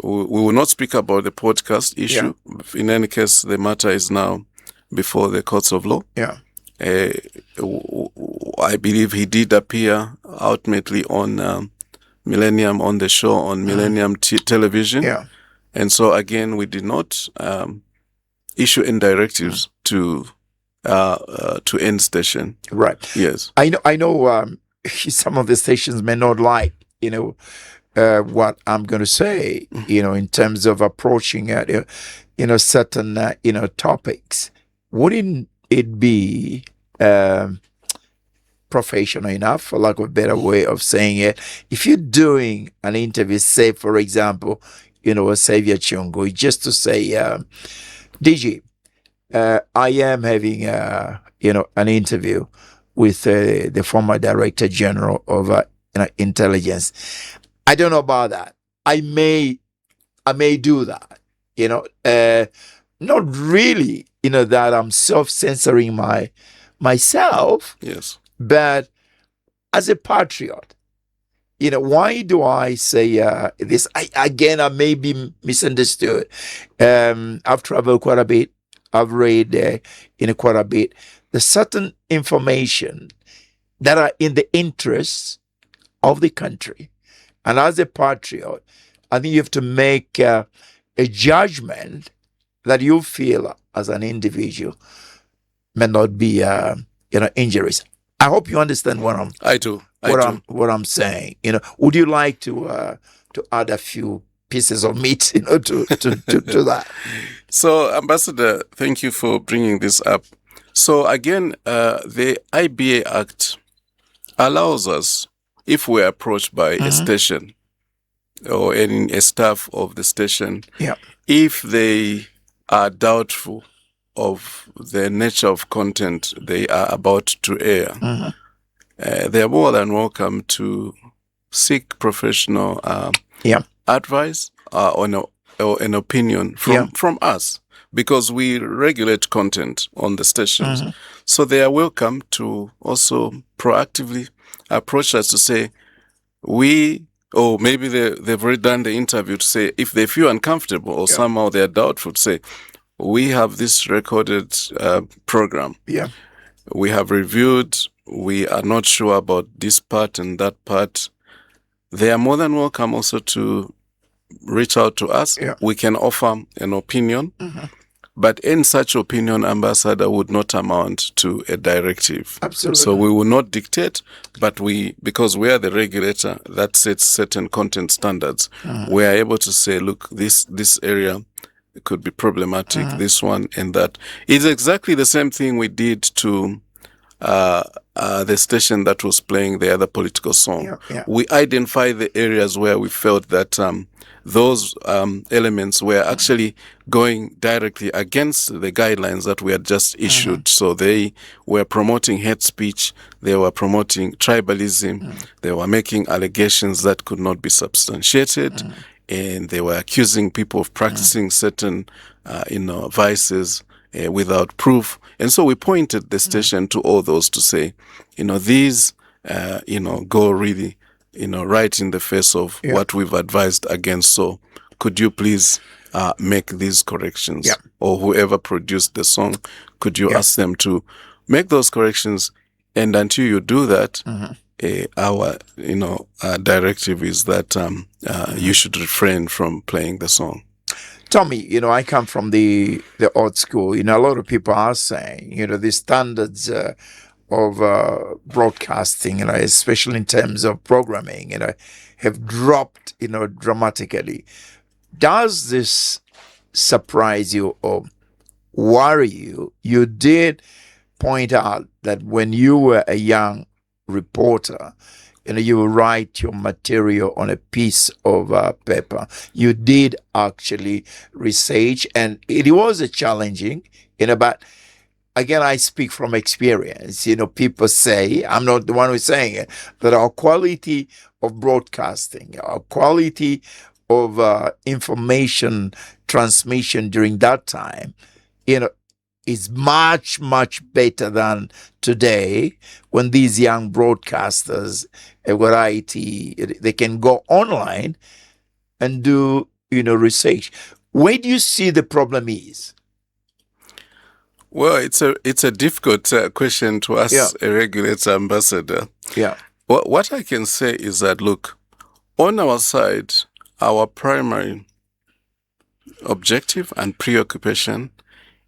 we will not speak about the podcast issue. Yeah. In any case, the matter is now before the courts of law. Yeah. I believe he did appear ultimately on Millennium, on the show on Millennium Television. Yeah. And so again, we did not issue any directives to end station. Right. Yes. I know. Some of the stations may not like, what I'm going to say, in terms of approaching, certain, topics. Wouldn't it be professional enough, for lack of a better way of saying it, if you're doing an interview, say, for example, a Xavier Chungu, just to say, DG, I am having, an interview with the former Director General of Intelligence. I don't know about that. I may do that. Not really. That I'm self-censoring myself. Yes. But as a patriot, why do I say this? I may be misunderstood. I've traveled quite a bit. I've read quite a bit. There's certain information that are in the interests of the country. And as a patriot, I think you have to make a judgment that you feel as an individual may not be, injuries. I hope you understand what I'm saying. Would you like to add a few pieces of meat, to that? So, Ambassador, thank you for bringing this up. So again, the IBA Act allows us, if we're approached by a station or a staff of the station, if they are doubtful of the nature of content they are about to air, they are more than welcome to seek professional advice or an opinion from us, because we regulate content on the stations. So they are welcome to also proactively approach us to say, or maybe they've already done the interview, to say, if they feel uncomfortable or somehow they're doubtful, to say, we have this recorded program. Yeah. We have reviewed, we are not sure about this part and that part. They are more than welcome also to reach out to us. Yeah. We can offer an opinion, but in such opinion, Ambassador, would not amount to a directive. Absolutely. So we will not dictate, but because we are the regulator that sets certain content standards, we are able to say, look, this area could be problematic, this one and that. It's exactly the same thing we did to the station that was playing the other political song. We identified the areas where we felt that those elements were actually going directly against the guidelines that we had just issued. So they were promoting hate speech, they were promoting tribalism, they were making allegations that could not be substantiated, and they were accusing people of practicing certain vices without proof. And so we pointed the station to all those to say, these go really right in the face of what we've advised against. So could you please make these corrections? Or whoever produced the song, could you ask them to make those corrections? And until you do that, our directive is that you should refrain from playing the song. Tommy, I come from the old school. A lot of people are saying, the standards of broadcasting, especially in terms of programming, have dropped, dramatically. Does this surprise you or worry you? You did point out that when you were a young reporter, you would write your material on a piece of paper. You did actually research, and it was challenging, but again, I speak from experience. People say, I'm not the one who's saying it, that our quality of broadcasting, our quality of information transmission during that time, is much, much better than today, when these young broadcasters, a variety, they can go online and do, research. Where do you see the problem is? Well, it's a difficult question to ask a regulator, Ambassador. Yeah. What I can say is that, look, on our side, our primary objective and preoccupation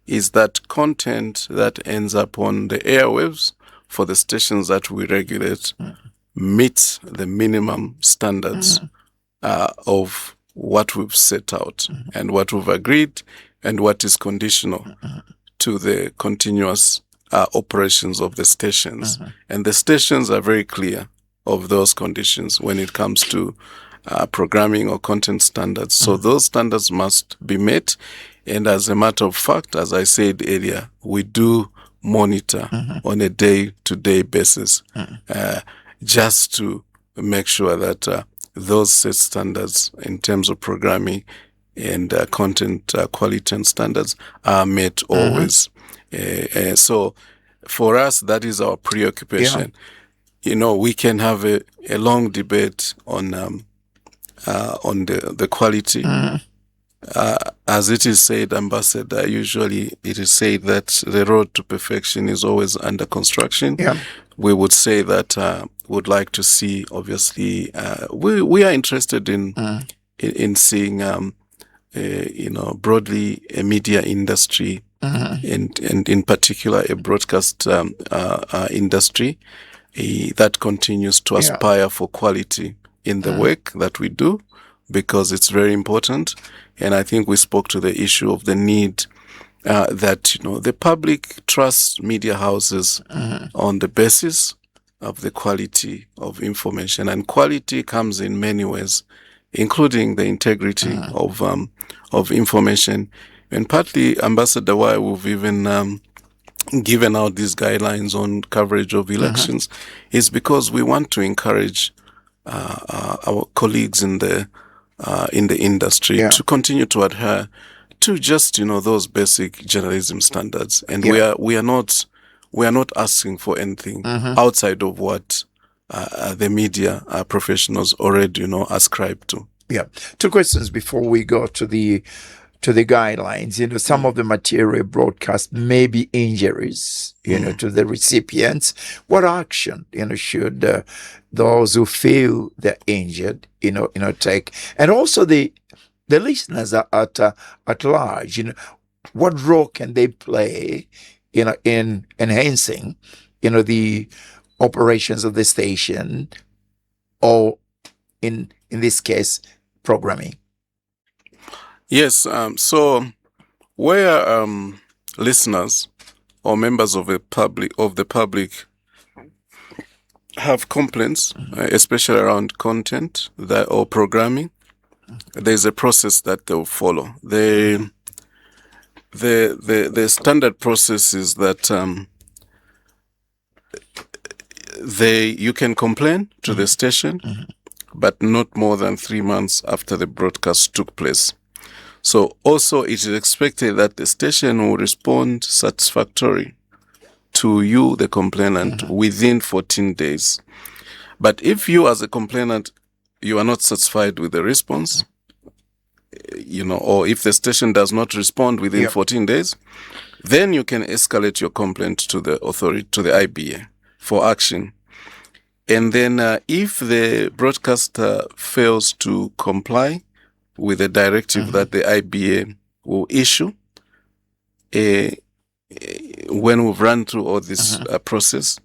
is that content that ends up on the airwaves for the stations that we regulate meets the minimum standards of what we've set out and what we've agreed and what is conditional to the continuous operations of the stations. And the stations are very clear of those conditions when it comes to programming or content standards. So those standards must be met. And as a matter of fact, as I said earlier, we do monitor on a day-to-day basis just to make sure that those set standards in terms of programming and content quality and standards are met always. So for us, that is our preoccupation. We can have a long debate on the quality. As it is said, Ambassador, usually it is said that the road to perfection is always under construction. We would say that would like to see, obviously, we are interested in seeing, broadly a media industry and in particular a broadcast industry that continues to aspire for quality in the work that we do, because it's very important. And I think we spoke to the issue of the need that, the public trusts media houses on the basis of the quality of information. And quality comes in many ways, including the integrity of information. And partly, Ambassador, why we've even given out these guidelines on coverage of elections is because we want to encourage our colleagues in the industry to continue to adhere to just those basic journalism standards, and we are not asking for anything outside of what the media professionals already ascribe to. Two questions before we go to the guidelines. Some of the material broadcast may be injuries to the recipients. What action should those who feel they're injured take? And also the listeners are at large, what role can they play in enhancing the operations of the station, or in this case programming? Yes, so where listeners or members of the public have complaints, especially around content or programming, there's a process that they'll follow. The standard process is that you can complain to the station, but not more than 3 months after the broadcast took place. So also it is expected that the station will respond satisfactorily to you, the complainant, within 14 days. But if you as a complainant, you are not satisfied with the response, or if the station does not respond within 14 days, then you can escalate your complaint to the authority, to the IBA, for action. And then if the broadcaster fails to comply with the directive that the IBA will issue, when we've run through all this process,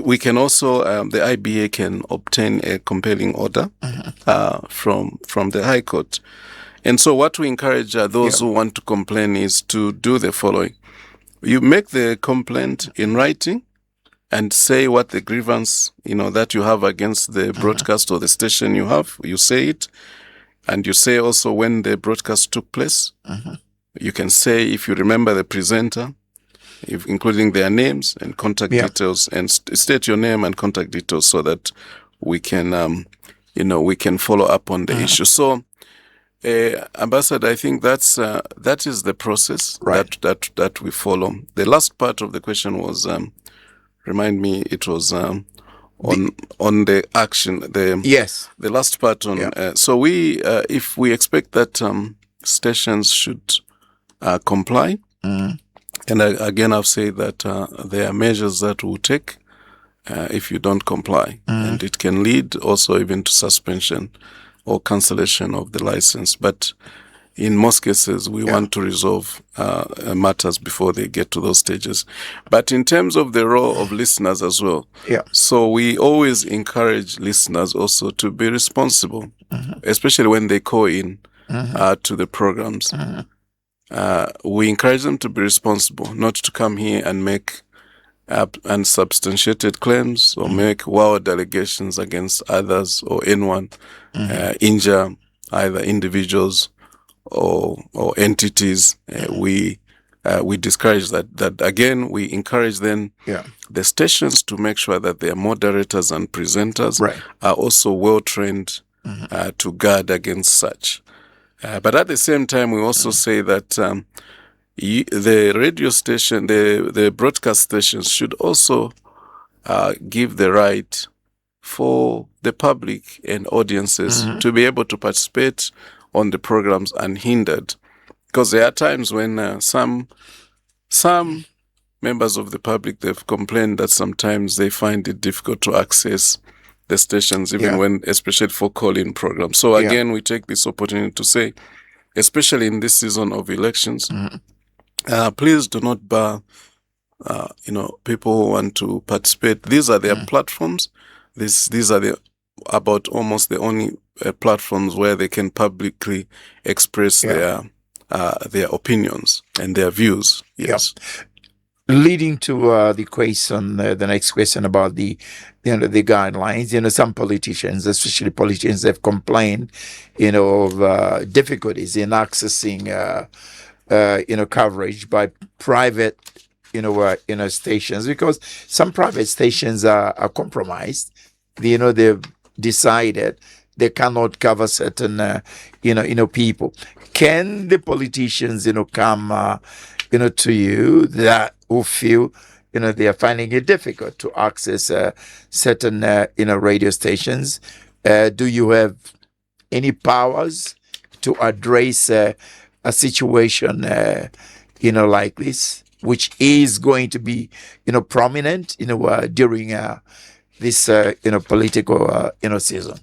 we can also, the IBA can obtain a compelling order from the High Court. And so what we encourage those who want to complain is to do the following. You make the complaint in writing and say what the grievance, that you have against the broadcast or the station you have. You say it. And you say also when the broadcast took place. You can say, if you remember the presenter, including their names and contact details, and state your name and contact details so that we can, we can follow up on the issue. So, Ambassador, I think that is the process that we follow. The last part of the question was, remind me, it was on the action. The last part on. So we, if we expect that stations should comply, and again, I've said that there are measures that we'll take if you don't comply, and it can lead also even to suspension or cancellation of the license. But in most cases, we want to resolve matters before they get to those stages. But in terms of the role of listeners as well, so we always encourage listeners also to be responsible, especially when they call in to the programs. We encourage them to be responsible, not to come here and make unsubstantiated claims or make wild allegations against others or anyone, injure either individuals or entities. We discourage that. Again, we encourage then the stations to make sure that their moderators and presenters are also well trained to guard against such. But at the same time, we also say that the radio station, the broadcast stations should also give the right for the public and audiences to be able to participate on the programs unhindered. Because there are times when some members of the public, they've complained that sometimes they find it difficult to access the stations, even when, especially for call-in programs. So again, we take this opportunity to say, especially in this season of elections, please do not bar, people who want to participate. These are their platforms. These are about almost the only platforms where they can publicly express their opinions and their views. Yes. Leading to the question, the next question about the guidelines. Some politicians, especially politicians, have complained, of difficulties in accessing, coverage by private, stations, because some private stations are compromised. They've decided they cannot cover certain, people. Can the politicians, come, to you that who feel, they are finding it difficult to access certain, radio stations? Do you have any powers to address a situation, like this, which is going to be, prominent, during this, political, season?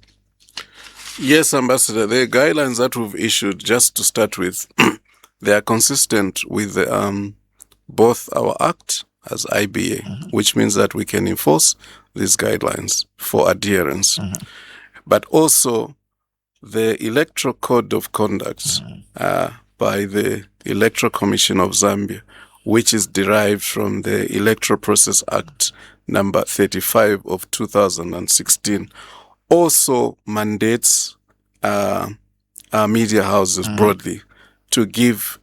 Yes, Ambassador. The guidelines that we've issued, just to start with, they are consistent with both our act as IBA, which means that we can enforce these guidelines for adherence, but also the Electoral Code of Conduct by the Electoral Commission of Zambia, which is derived from the Electoral Process Act number 35 of 2016, also mandates media houses broadly to give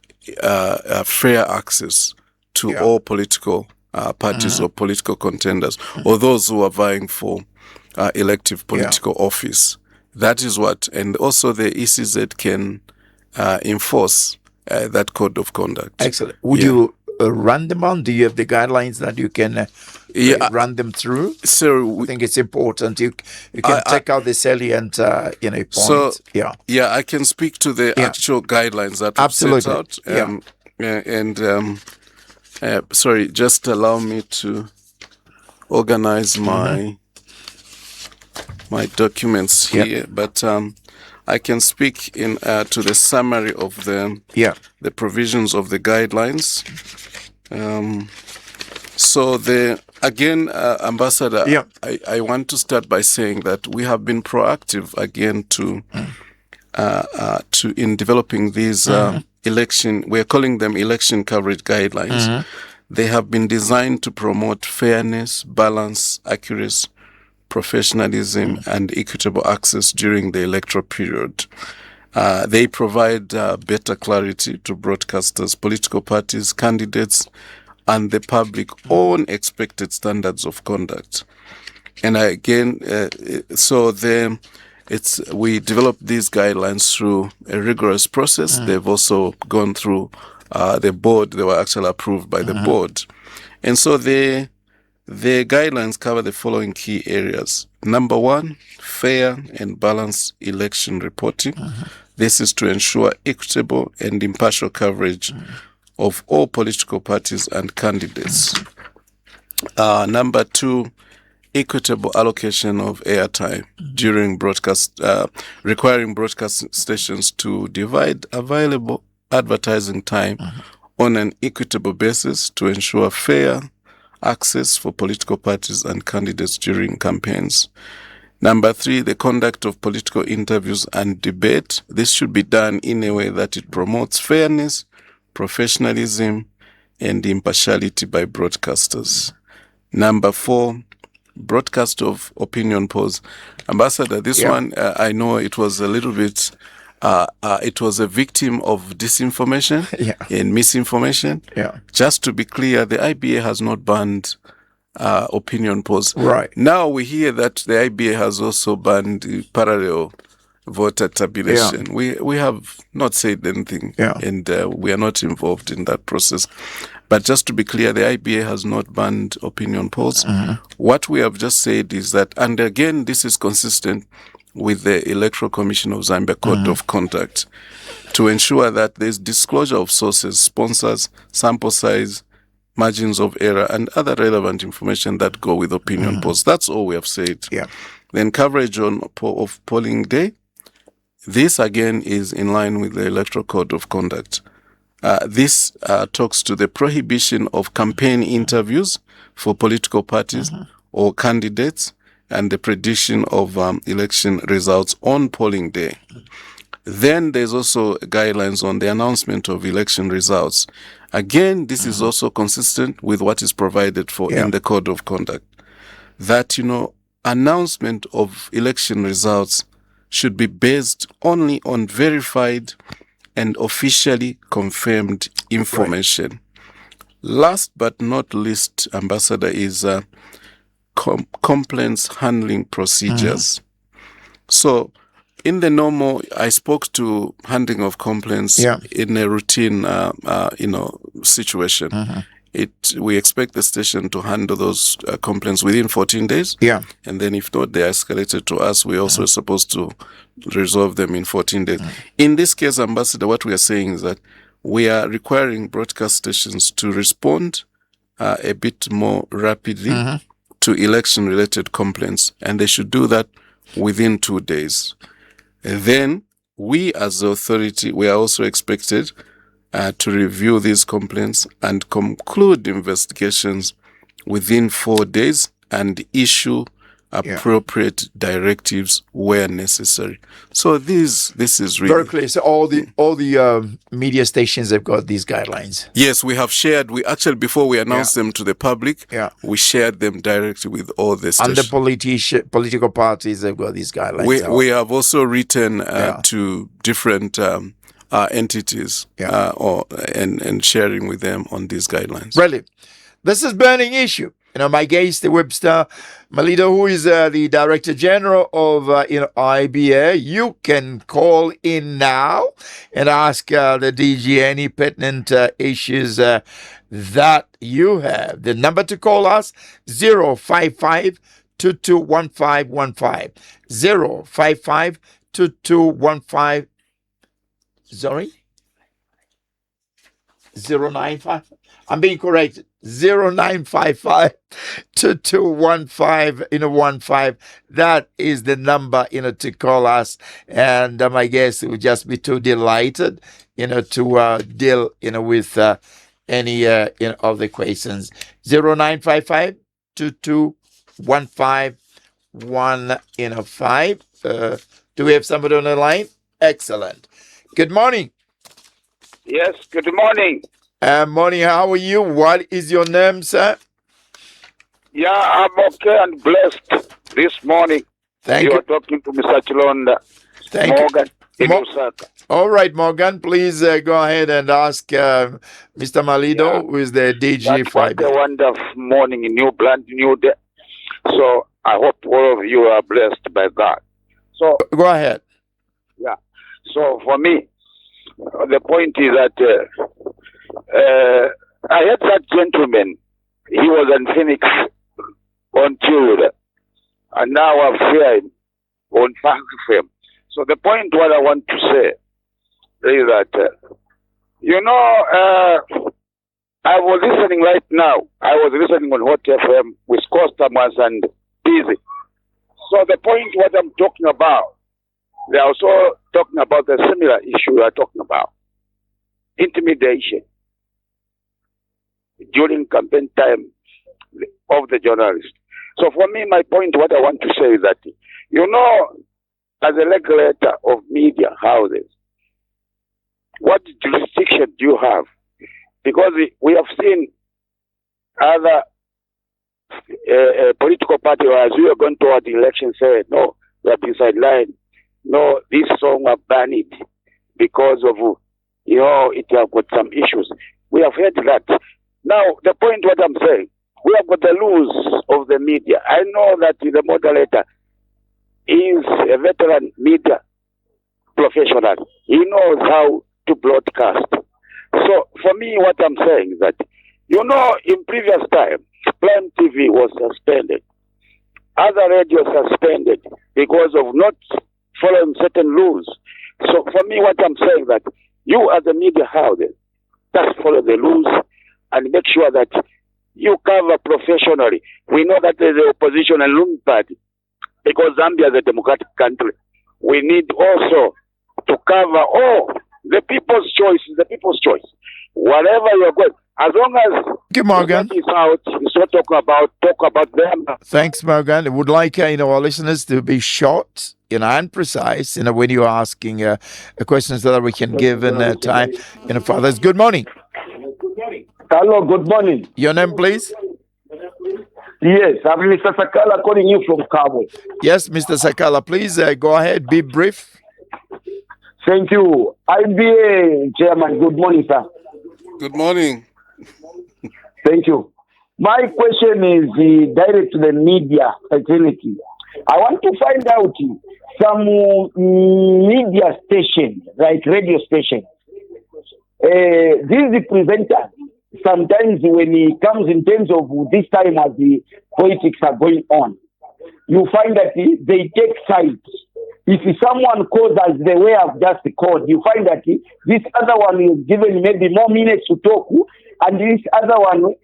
fair access to all political parties or political contenders or those who are vying for elective political office. That is what, and also the ECZ can enforce that code of conduct. Excellent. Would you run them on? Do you have the guidelines that you can run them through? So I think it's important. You can take out the salient, points. So, I can speak to the actual guidelines that we set out. Sorry, just allow me to organize my documents here. But I can speak in to the summary of the provisions of the guidelines. Ambassador, I want to start by saying that we have been proactive again to in developing these election. We're calling them election coverage guidelines. They have been designed to promote fairness, balance, accuracy, professionalism, and equitable access during the electoral period. They provide better clarity to broadcasters, political parties, candidates, and the public on expected standards of conduct. And again, we developed these guidelines through a rigorous process. They've also gone through the board. They were actually approved by the board. And so the guidelines cover the following key areas. Number one, fair and balanced election reporting. This is to ensure equitable and impartial coverage of all political parties and candidates. Number two, equitable allocation of airtime during broadcast, requiring broadcast stations to divide available advertising time on an equitable basis to ensure fair access for political parties and candidates during campaigns. Number three, the conduct of political interviews and debate. This should be done in a way that it promotes fairness, professionalism, and impartiality by broadcasters. Number four, broadcast of opinion polls. Ambassador, this one, I know it was a little bit, it was a victim of disinformation and misinformation. Just to be clear, the IBA has not banned opinion polls. Right. Now we hear that the IBA has also banned parallel voter tabulation. We have not said anything, and we are not involved in that process. But just to be clear, the IBA has not banned opinion polls. What we have just said is that, and again, this is consistent with the Electoral Commission of Zambia Code of Conduct, to ensure that there's disclosure of sources, sponsors, sample size, margins of error, and other relevant information that go with opinion polls. That's all we have said. Then coverage of polling day. This again is in line with the Electoral Code of Conduct. This talks to the prohibition of campaign interviews for political parties or candidates and the prediction of election results on polling day. Then there's also guidelines on the announcement of election results. Again, this is also consistent with what is provided for in the Code of Conduct. That, announcement of election results should be based only on verified and officially confirmed information. Last but not least, Ambassador, is complaints handling procedures. So, in the normal, I spoke to handling of complaints in a routine, situation. We expect the station to handle those complaints within 14 days. And then if not, they are escalated to us. We're also supposed to resolve them in 14 days. In this case, Ambassador, what we are saying is that we are requiring broadcast stations to respond a bit more rapidly to election-related complaints, and they should do that within 2 days. And then we, as the authority, we are also expected to review these complaints and conclude investigations within 4 days and issue appropriate directives where necessary. So this is really very clear. So all the media stations have got these guidelines. Yes, we have shared. We actually, before we announced them to the public, we shared them directly with all the stations. And the political parties have got these guidelines. We have also written to different entities and sharing with them on these guidelines. Brilliant. This is burning issue. My guest, Webster Malindo, who is the Director General of IBA. You can call in now and ask the DG any pertinent issues that you have. The number to call us, 055-221515. 055-2215. Sorry? 095? I'm being corrected. 0955-2215-15. That is the number, to call us. And my guest will just be too delighted, to deal, with any, of the questions. 0955-2215-15. Do we have somebody on the line? Excellent. Good morning. Yes, good morning. Morning, how are you? What is your name, sir? Yeah, I'm okay and blessed this morning. Thank you. You are talking to Mr. Chilonda Thank Morgan. you. in Mo- Lusaka. All right, Morgan, please go ahead and ask Mr. Malindo, who is the DG That for was a IBA. wonderful morning, new day. So I hope all of you are blessed by God. So Go ahead. yeah. So for me, the point is that I had that gentleman. He was in Phoenix on Tuesday, and now I've seen him on Fame. So the point what I want to say is that I was listening right now. I was listening on Hot FM with customers and busy. So the point what I'm talking about, they're also talking about the similar issue we are talking about. Intimidation during campaign time of the journalist. So for me, my point, what I want to say is that, as a regulator of media houses, what jurisdiction do you have? Because we have seen other political parties, as we are going toward the election, say, no, we have been sidelined. No, this song was banned because of, it have got some issues. We have heard that. Now, the point what I'm saying, we have got the rules of the media. I know that the moderator is a veteran media professional. He knows how to broadcast. So, for me, what I'm saying is that, in previous time, Prime TV was suspended. Other radios suspended because of not following certain rules. So, for me, what I'm saying that you as a media house, just follow the rules and make sure that you cover professionally. We know that there's the opposition and ruling party because Zambia is a democratic country. We need also to cover all the people's choice, Whatever you're going, as long as Thank you, Morgan. is out, it's not talk about them. Thanks, Morgan. I would like our listeners to be short, and precise, when you're asking questions so that we can give in time. Fathers, good morning. Hello, good morning. Your name, please? Yes, I'm Mr. Sakala calling you from Cabo. Yes, Mr. Sakala, please go ahead. Be brief. Thank you. IBA Chairman, good morning, sir. Good morning. Thank you. My question is direct to the media fraternity. I want to find out some media station, like radio station. These presenters, sometimes when it comes in terms of this time as the politics are going on, you find that they take sides. If someone calls as the way I've just called, you find that this other one is given maybe more minutes to talk, and this other one,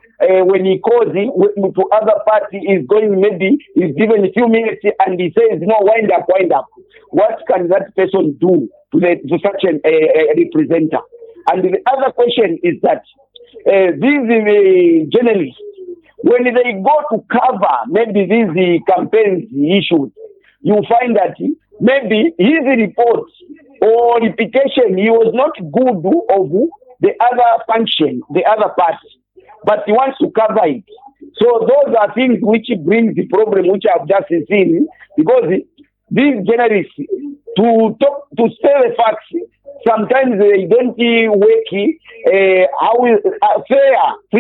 when he calls to other party, is going maybe is given a few minutes, and he says, no, wind up. What can that person do to such a representative? And the other question is that these journalists, when they go to cover maybe these campaign issues, you find that maybe his report or reputation, he was not good of the other function, the other party, but he wants to cover it. So those are things which bring the problem which I've just seen, because these journalists, to say the facts, sometimes they don't work free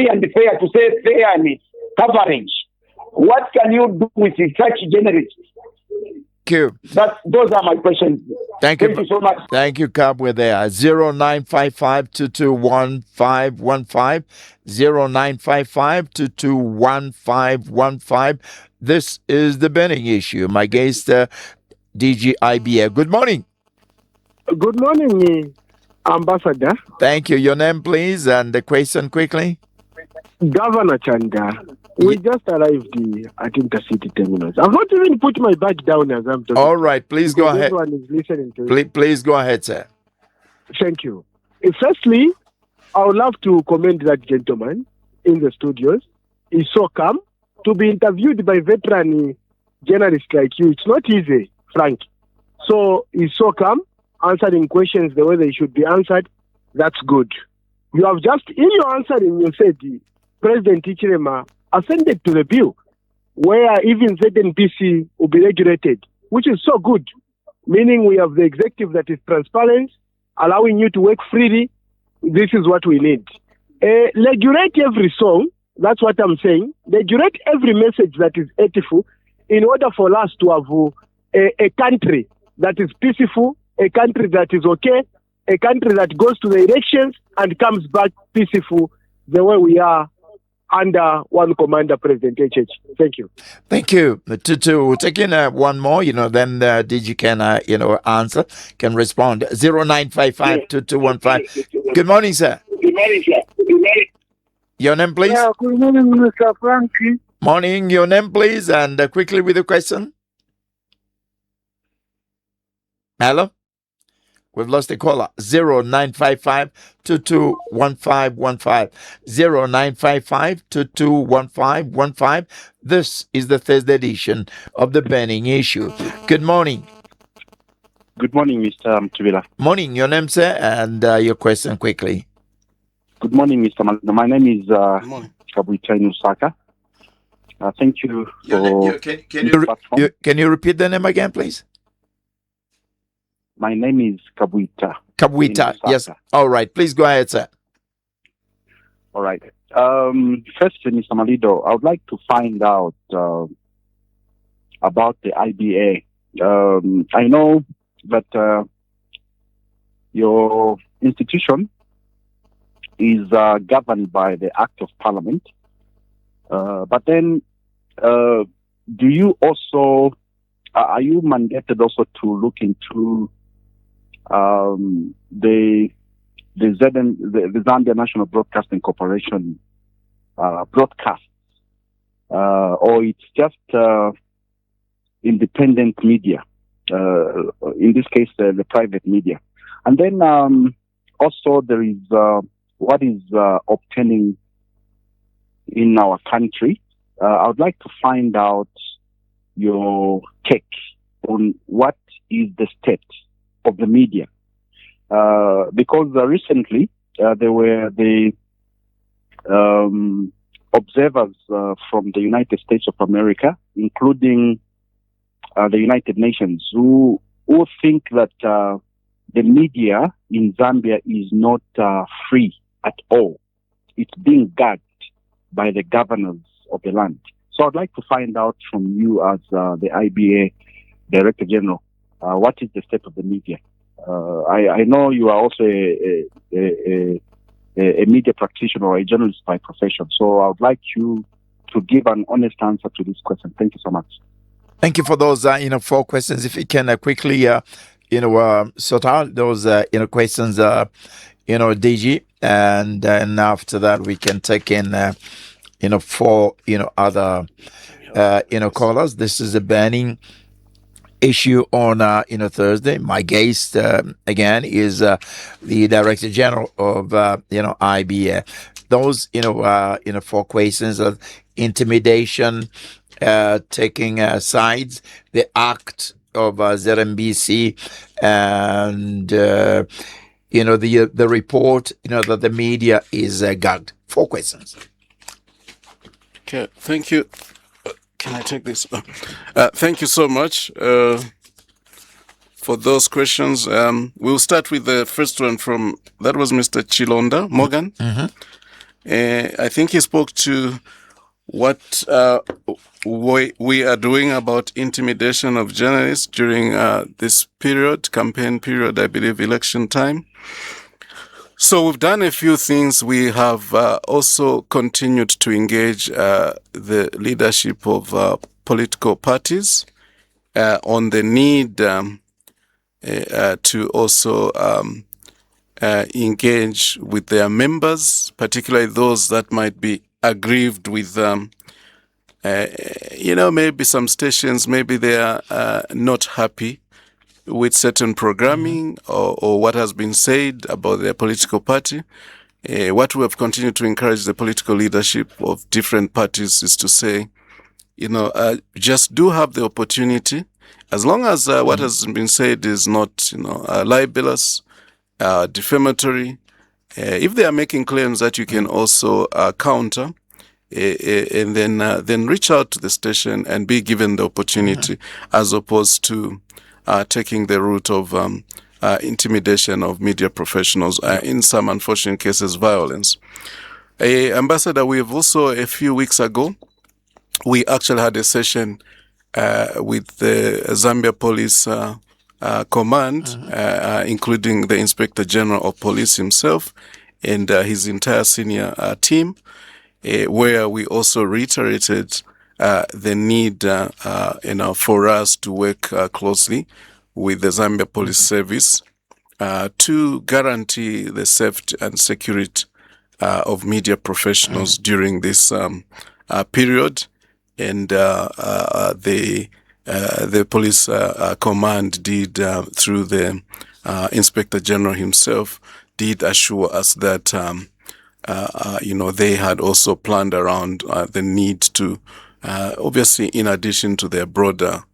and fair, to say fairness, coverage. What can you do with such journalists? Thank you. Those are my questions. Thank you so much. Thank you, Cab. We're there. 0955-221515. 0955-221515. This is the burning issue. My guest, DG IBA. Good morning. Good morning, Ambassador. Thank you. Your name, please, and the question quickly. Governor Chanda. We just arrived at Intercity Terminals. I've not even put my bag down as I'm talking. All right, please go ahead. Everyone is listening to it. Please go ahead, sir. Thank you. Firstly, I would love to commend that gentleman in the studios. He's so calm. To be interviewed by veteran journalists like you, it's not easy, Frank. So he's so calm, answering questions the way they should be answered. That's good. You have just, in your answering, you said President Ichirema ascended to the bill where even ZNPC will be regulated, which is so good. meaning we have the executive that is transparent, allowing you to work freely. This is what we need. Regulate every song. That's what I'm saying. Regulate every message that is hateful in order for us to have a country that is peaceful, a country that is okay, a country that goes to the elections and comes back peaceful the way we are under one commander, President HH. Thank you. Thank you. To taking one more, then DG can, answer, can respond. 0955-2215. Good morning, sir. Good morning, sir. Good morning. Your name, please? Yeah, good morning, Mr. Frankie. Morning. Your name, please, and quickly with the question. Hello? We've lost the caller. 0955-221515. 0955-221515. This is the Thursday edition of the Burning Issue. Good morning. Good morning, Mr. Mtubila. Morning. Your name, sir, and your question quickly. Good morning, Mr. Malindo. My name is Kabuita Nusaka. Thank you for Can you repeat the name again, please? My name is Kabuita. Kabuita, yes. All right. Please go ahead, sir. All right. First, Mr. Malindo, I would like to find out about the IBA. I know that your institution is governed by the Act of Parliament. But then, do you also, are you mandated also to look into the Zambia National Broadcasting Corporation broadcasts, or it's just independent media, in this case, the private media? And then also there is what is obtaining in our country. I would like to find out your take on what is the state of the media, because recently there were the observers from the United States of America, including the United Nations, who think that the media in Zambia is not free at all. It's being gagged by the governors of the land. So I'd like to find out from you as the IBA Director General, what is the state of the media? I know you are also a media practitioner or a journalist by profession. So I would like you to give an honest answer to this question. Thank you so much. Thank you for those, 4 questions. If you can quickly, sort out those, questions, DG, and then after that we can take in, 4, other, callers. This is a burning issue on, Thursday. My guest, again, is the Director General of, IBA. Those, 4 questions of intimidation, taking sides, the act of ZMBC, and the report, that the media is gagged. 4 questions. Okay, thank you. Can I take this? Thank you so much for those questions. We'll start with the first one that was Mr. Chilonda Morgan. Mm-hmm. I think he spoke to what we are doing about intimidation of journalists during this period, campaign period, I believe, election time. So we've done a few things. We have also continued to engage the leadership of political parties on the need to also engage with their members, particularly those that might be aggrieved with, maybe some stations, maybe they are not happy with certain programming or what has been said about their political party. What we have continued to encourage the political leadership of different parties is to say, just do have the opportunity, as long as what has been said is not, libelous, defamatory. If they are making claims that you can also counter, and then reach out to the station and be given the opportunity, as opposed to taking the route of intimidation of media professionals, in some unfortunate cases, violence. Ambassador, we have also, a few weeks ago, we actually had a session with the Zambia Police Command, including the Inspector General of Police himself and his entire senior team, where we also reiterated the need for us to work closely with the Zambia Police Service to guarantee the safety and security of media professionals during this period. And the police command did, through the Inspector General himself, did assure us that they had also planned around the need to, obviously, in addition to their broader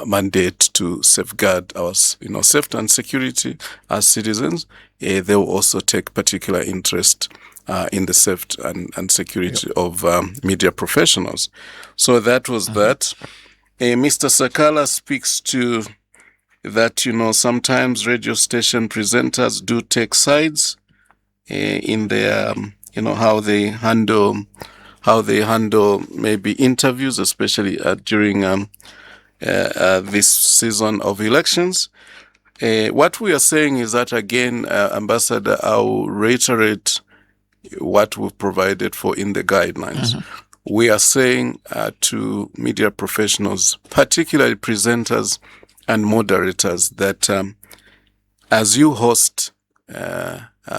mandate to safeguard our, safety and security as citizens, they will also take particular interest in the safety and security of media professionals. So that was that. Mr. Sakala speaks to that, sometimes radio station presenters do take sides in their, how they handle maybe interviews, especially during this season of elections. What we are saying is that, again, Ambassador, I'll reiterate what we've provided for in the guidelines. We are saying to media professionals, particularly presenters and moderators, that as you host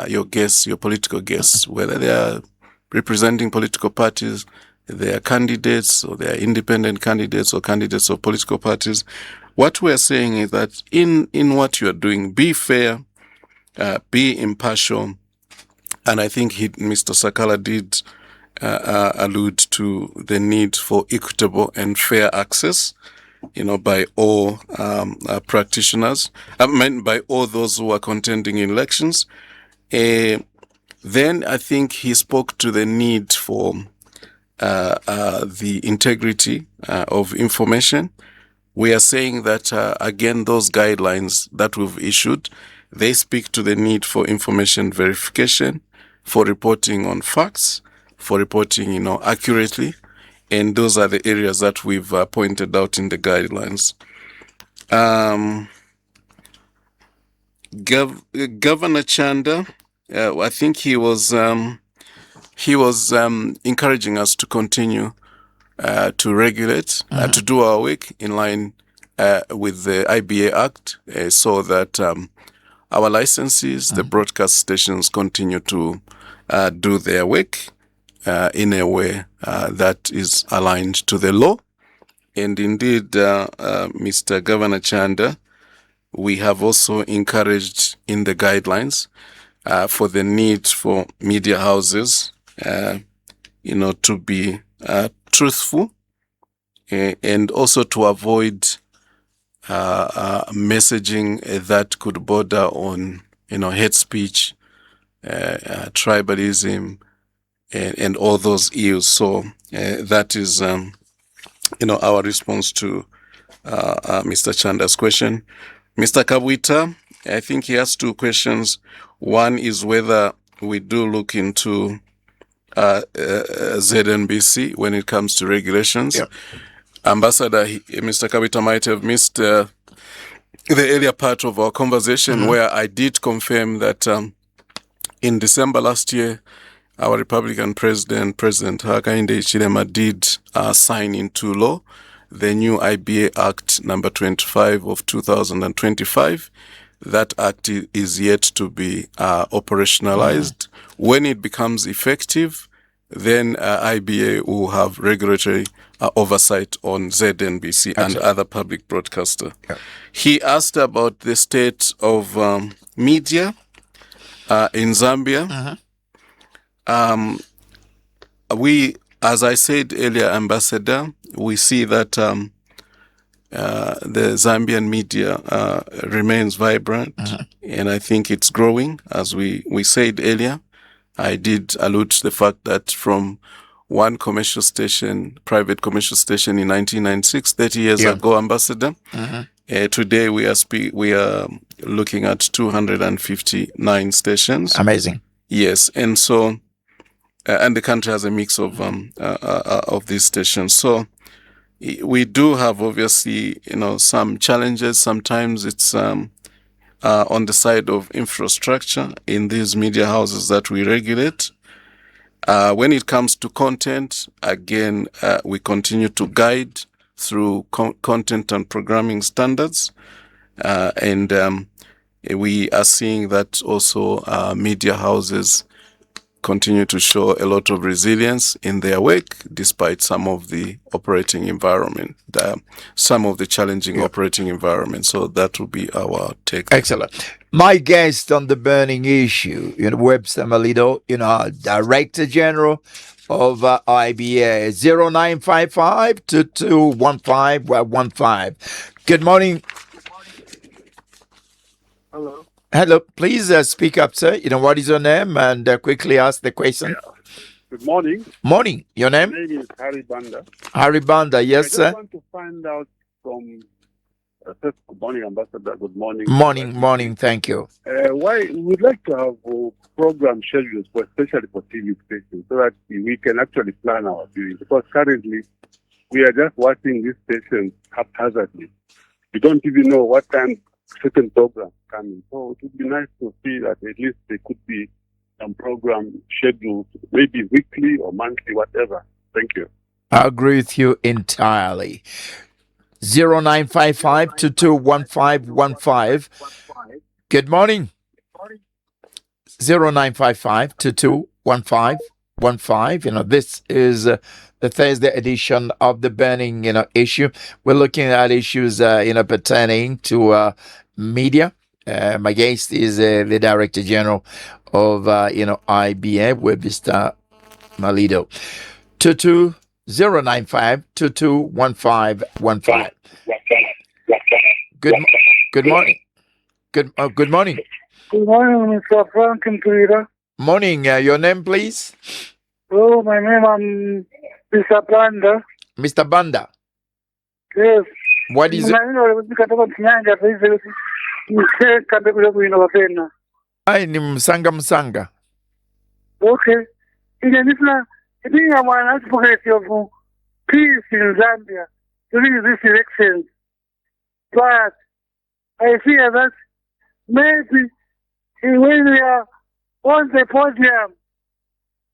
your guests, your political guests, whether they are representing political parties, they are candidates, or they are independent candidates or candidates of political parties, what we are saying is that in what you are doing, be fair, be impartial. And I think Mr. Sakala did allude to the need for equitable and fair access, by all practitioners, by all those who are contending in elections. Then I think he spoke to the need for the integrity of information. We are saying that, again, those guidelines that we've issued, they speak to the need for information verification, for reporting on facts, for reporting, accurately. And those are the areas that we've pointed out in the guidelines. Governor Chanda, I think he was encouraging us to continue to regulate, to do our work in line with the IBA Act, so that our licensees, the broadcast stations, continue to do their work in a way that is aligned to the law. And indeed, Mr. Governor Chanda, we have also encouraged in the guidelines for the need for media houses, to be truthful, and also to avoid messaging that could border on, hate speech, tribalism, and all those ills. So that is, our response to Mr. Chanda's question. Mr. Kabwita, I think he has two questions. One is whether we do look into ZNBC when it comes to regulations. Yep. Ambassador, Mr. Kabwita might have missed the earlier part of our conversation where I did confirm that in December last year, our Republican President Hakainde Hichilema, did sign into law the new IBA Act number 25 of 2025. That act is yet to be operationalized. When it becomes effective, then IBA will have regulatory oversight on ZNBC and other public broadcaster. Yeah. He asked about the state of media in Zambia. We, as I said earlier, Ambassador, we see that the Zambian media remains vibrant, and I think it's growing, as we said earlier. I did allude to the fact that from one commercial station, private commercial station in 1996, 30 years ago, Ambassador, Today we are looking at 259 stations. Amazing. Yes, and so and the country has a mix of these stations. So we do have obviously some challenges. Sometimes it's on the side of infrastructure in these media houses that we regulate. When it comes to content, again, we continue to guide through content and programming standards. And we are seeing that also media houses continue to show a lot of resilience in their work, despite some of the operating environment, some of the challenging operating environment. So that will be our take. Excellent. My guest on the burning issue, Webster Malindo, Director General of IBA, 0955-2215-15. Good morning. Hello. Hello. Please speak up, sir. What is your name? And quickly ask the question. Yeah. Good morning. Morning. Your My name? name is Harry Banda. Harry Banda. Yes, I sir. just want to find out from first, good morning, Ambassador. Good morning. Morning. Thank you. Why we'd like to have program schedules especially for TV stations, so that we can actually plan our viewing. Because currently we are just watching these stations haphazardly. We don't even know what time certain programs coming. So it would be nice to see that at least there could be some program scheduled, maybe weekly or monthly, whatever. Thank you. I agree with you entirely. 0955-2215-15. Good morning. 0955-2215-15. This is the Thursday edition of the burning, issue. We're looking at issues, pertaining to media. My guest is the Director General of, IBA, Webster Malindo. 095-2215-15. Good morning. Good morning. Good morning, Mr. Franklin Twitter. Morning. Your name, please? Oh, my name is Mr. Banda. Mr. Banda. Yes. What is it? I ni Msanga. Okay. Being an advocate of peace in Zambia during these elections, but I fear that maybe when we are on the podium,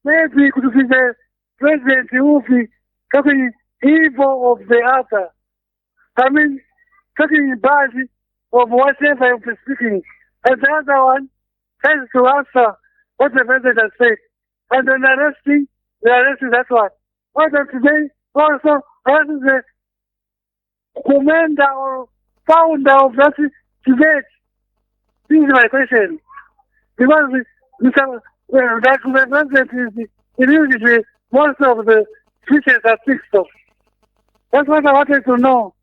maybe it could be the president who will be talking evil of the other. I mean, talking bad of whatever you'll be speaking. And the other one tries to answer what the president has said. And then arresting that one. Also today, also, as the commander or founder of that debate. This is my question. Because the president is usually most of the speeches are fixed off. That's what I wanted to know.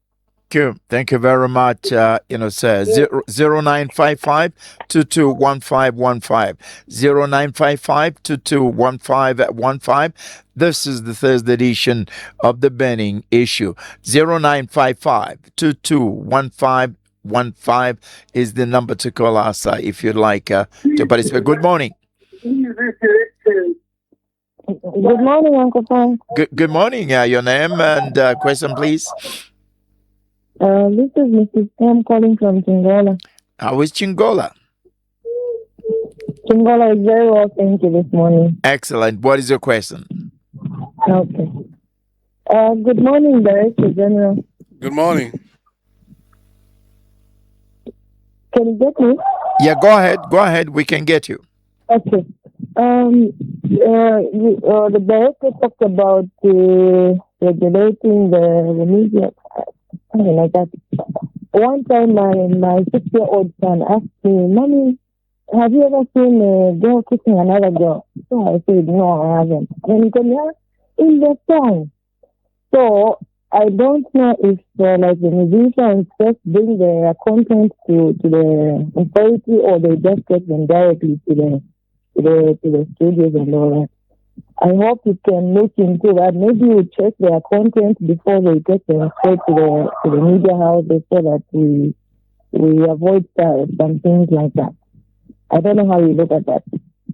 Thank you very much, sir. 0955-2215-15. 0955-2215-15. This is the Thursday edition of the burning issue. 0955-2215-15 is the number to call us if you'd like to participate. Good morning. Good morning, Uncle Frank. Good morning. Your name and question, please. This is Mrs. Sam calling from Chingola. How is Chingola? Chingola is very well, thank you, this morning. Excellent. What is your question? Okay. Good morning, Director General. Good morning. Can you get me? Yeah, go ahead. We can get you. Okay. The director talked about regulating the media, something like that. One time, my 6-year-old son asked me, "Mommy, have you ever seen a girl kissing another girl?" So I said, "No, I haven't." And he told me, "In the song." So I don't know if the musicians just bring their content to the authority, or they just get them directly to the studios and all that. I hope you can look into that. Maybe you check their content before they take them straight to the media houses so that we avoid some things like that. I don't know how you look at that.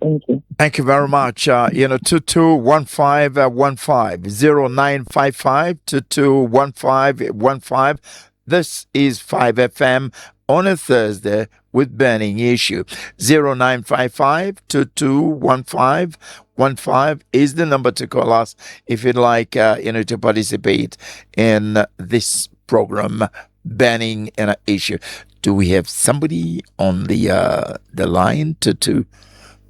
Thank you. Thank you very much. 221515 0955 221515. This is 5FM on a Thursday with Burning Issue. 0955 221515 is the number to call us if you'd like to participate in this program, Burning an Issue. Do we have somebody on the line?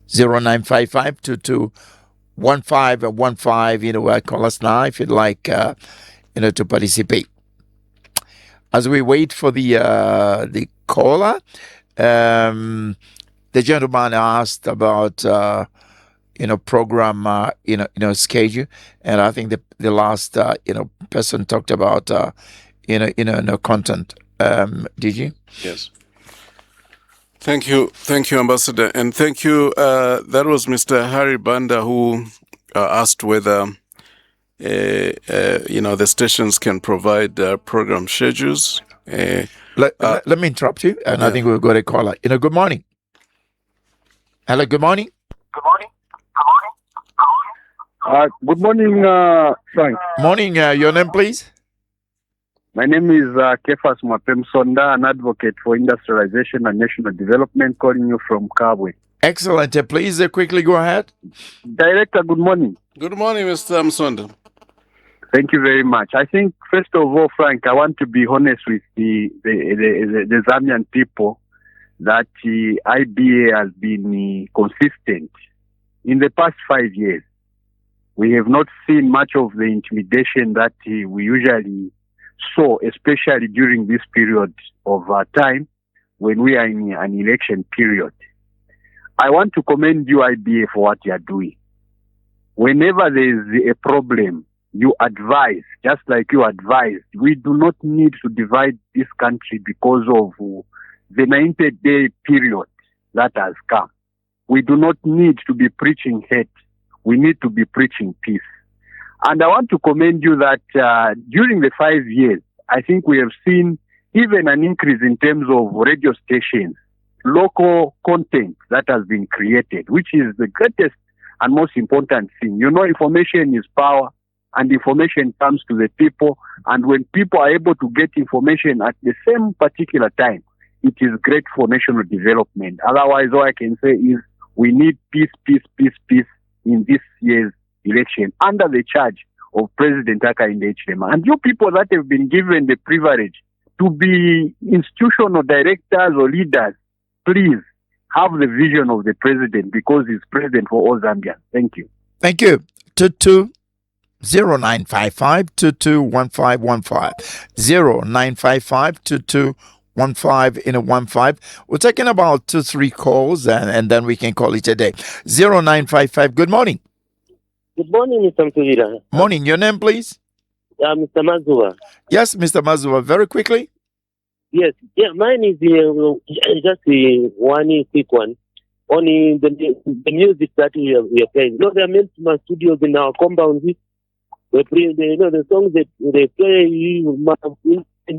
0955 221515. Call us now if you'd like to participate. As we wait for the caller, the gentleman asked about program schedule, and I think the last person talked about content. Did you? Yes. Thank you, Ambassador, and thank you. That was Mr. Harry Banda who asked whether the stations can provide program schedules. Let me interrupt you, and I think we've got a caller. Good morning. Hello, good morning. Good morning, Frank. Morning. Your name, please? My name is Kefas Mapem Sonda, an advocate for industrialization and national development, calling you from Kabwe. Excellent. Please quickly go ahead. Director, good morning. Good morning, Mr. Msonda. Thank you very much. I think, first of all, Frank, I want to be honest with the Zambian people that the IBA has been consistent. In the past 5 years, we have not seen much of the intimidation that we usually saw, especially during this period of time when we are in an election period. I want to commend you, IBA, for what you are doing. Whenever there is a problem, you advise, just like you advised. We do not need to divide this country because of the 90-day period that has come. We do not need to be preaching hate. We need to be preaching peace. And I want to commend you that during the 5 years, I think we have seen even an increase in terms of radio stations, local content that has been created, which is the greatest and most important thing. Information is power, and information comes to the people. And when people are able to get information at the same particular time, it is great for national development. Otherwise, all I can say is we need peace in this year's election under the charge of President Hakainde Hichilema. And you people that have been given the privilege to be institutional directors or leaders, please have the vision of the president, because he's president for all Zambians. Thank you. Thank you. 0955 221515 0955 2215 We're taking about 2-3 calls, and then we can call it a day. 0955. Good morning. Good morning, Mr. Mtuvira. Morning. Your name, please? Mr. Mazuwa. Yes, Mr. Mazuwa. Very quickly. Yes. Yeah, mine is just one quick one. Only the music that we are playing. There are many studios in our compound. The songs that they play in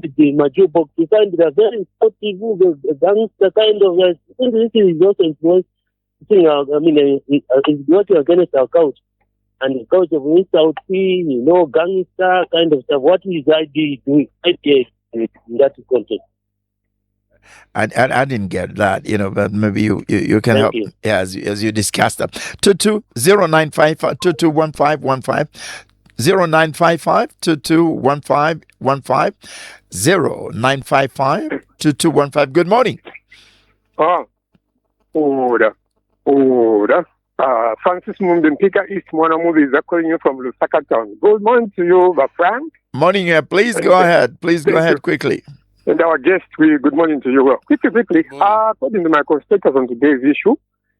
the jukebox. You find they are very sportive, the gangster kind of. I think this is also influencing. It's what you are against our culture. And the culture of South Sea, gangster kind of stuff. What is IBA doing? IBA in that context. I didn't get that, but maybe you can help. You. Yeah, as you discussed that. 0955 221515 0955 221515 0955 2215. Good morning. Order. Francis Mumbimpika East Mwana Movies are calling you from Lusaka Town. Good morning to you, my friend. Morning. Please go ahead. Please go ahead quickly. And our guest, good morning to you. Well, quickly. According to my constators on today's issue,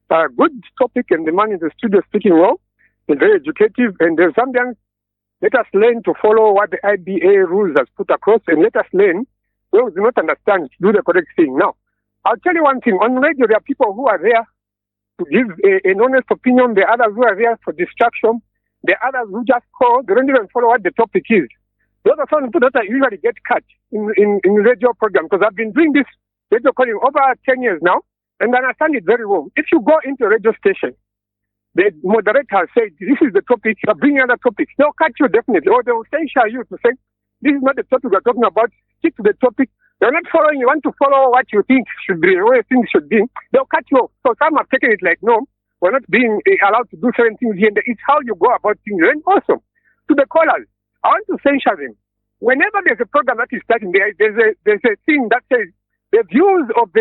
good topic, and the man in the studio speaking well, and very educative. And the Zambians, let us learn to follow what the IBA rules has put across, and let us learn. Those do not understand, do the correct thing. Now, I'll tell you one thing. On radio, there are people who are there to give an honest opinion. There are others who are there for distraction. There are others who just call, they don't even follow what the topic is. Those are some people that usually get cut in radio program, because I've been doing this radio calling over 10 years now, and I understand it very well. If you go into a radio station, the moderator said, this is the topic, you're bringing other topics. They'll cut you definitely, or they'll censure you to say, this is not the topic we're talking about, stick to the topic. They're not following, you want to follow what you think should be, the way things should be, they'll cut you off. So some have taken it like, no, we're not being allowed to do certain things here, and it's how you go about things. And also, to the callers, I want to censure them. Whenever there's a program that is starting, there's a thing that says the views of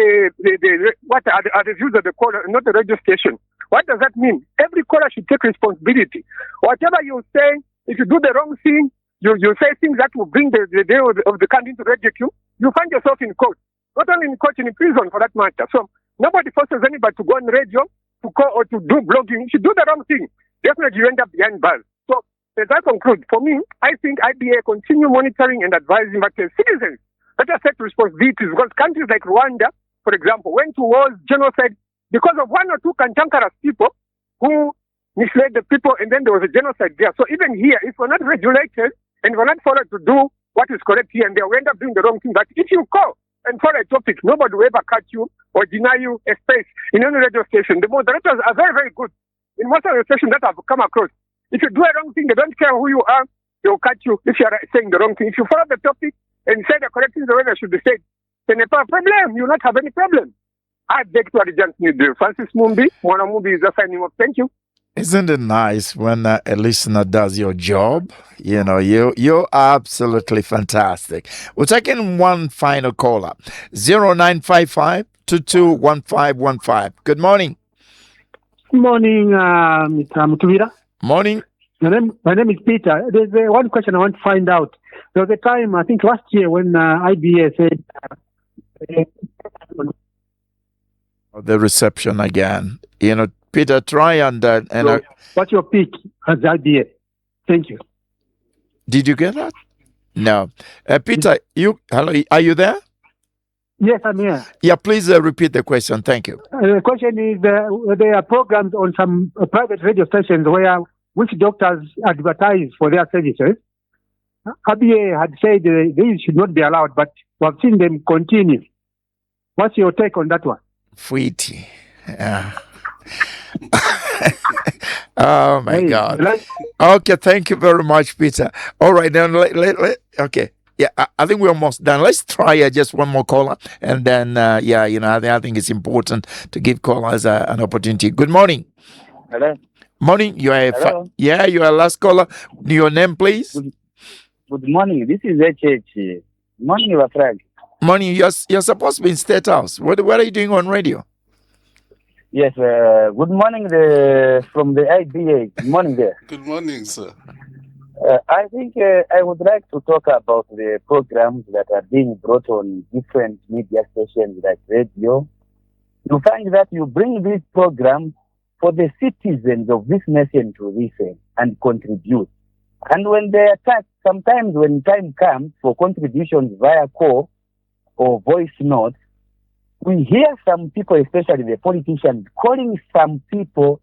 what are the views of the caller, not the radio station. What does that mean? Every caller should take responsibility. Whatever you say, if you do the wrong thing, you say things that will bring the day of the country into ridicule, you find yourself in court. Not only in court, in prison for that matter. So nobody forces anybody to go on radio, to call or to do blogging. If you do the wrong thing, definitely you end up behind bars. So as I conclude, for me, I think IBA continue monitoring and advising, but citizens, let us take responsibilities, because countries like Rwanda, for example, went to wars, genocide, because of one or two cantankerous people who misled the people, and then there was a genocide there. So even here, if we're not regulated and we're not followed to do what is correct here and there, we end up doing the wrong thing. But if you call and follow a topic, nobody will ever cut you or deny you a space in any radio station. The moderators are very, very good. In most of the stations that I've come across, if you do a wrong thing, they don't care who you are, they'll cut you if you are saying the wrong thing. If you follow the topic and say the correct thing the way they should be said, then it's not a problem. You will not have any problem. I beg to Adjunct New Francis Mumbi, Mwana Mumbi is just signing up. Thank you. Isn't it nice when a listener does your job? You know, you're absolutely fantastic. We're taking one final caller. 0955-221515. Good morning. Good morning, Mr. Mutubira. Morning. My name is Peter. There's one question I want to find out. There was a time, I think last year, when IBA said... the reception again. You know, Peter, try and so, what's your pick as IBA? Thank you. Did you get that? No. Peter, hello, are you there? Yes, I'm here. Yeah, please repeat the question. Thank you. The question is, there are programs on some private radio stations where which doctors advertise for their services. IBA had said these should not be allowed, but we've seen them continue. What's your take on that one? Sweetie. Oh my God. Okay, thank you very much, Peter. All right, then okay. Yeah, I think we're almost done. Let's try just one more caller, and then I think it's important to give callers an opportunity. Good morning. Hello. Morning. You are you are last caller. Your name, please. Good morning. This is HH. Morning, you are Frank. Morning. You're supposed to be in State House. What are you doing on radio? Yes. Good morning from the IBA. Good morning there. Good morning, sir. I think I would like to talk about the programs that are being brought on different media stations like radio. You find that you bring these programs for the citizens of this nation to listen and contribute. And when they attack, sometimes when time comes for contributions via call or voice notes, we hear some people, especially the politicians, calling some people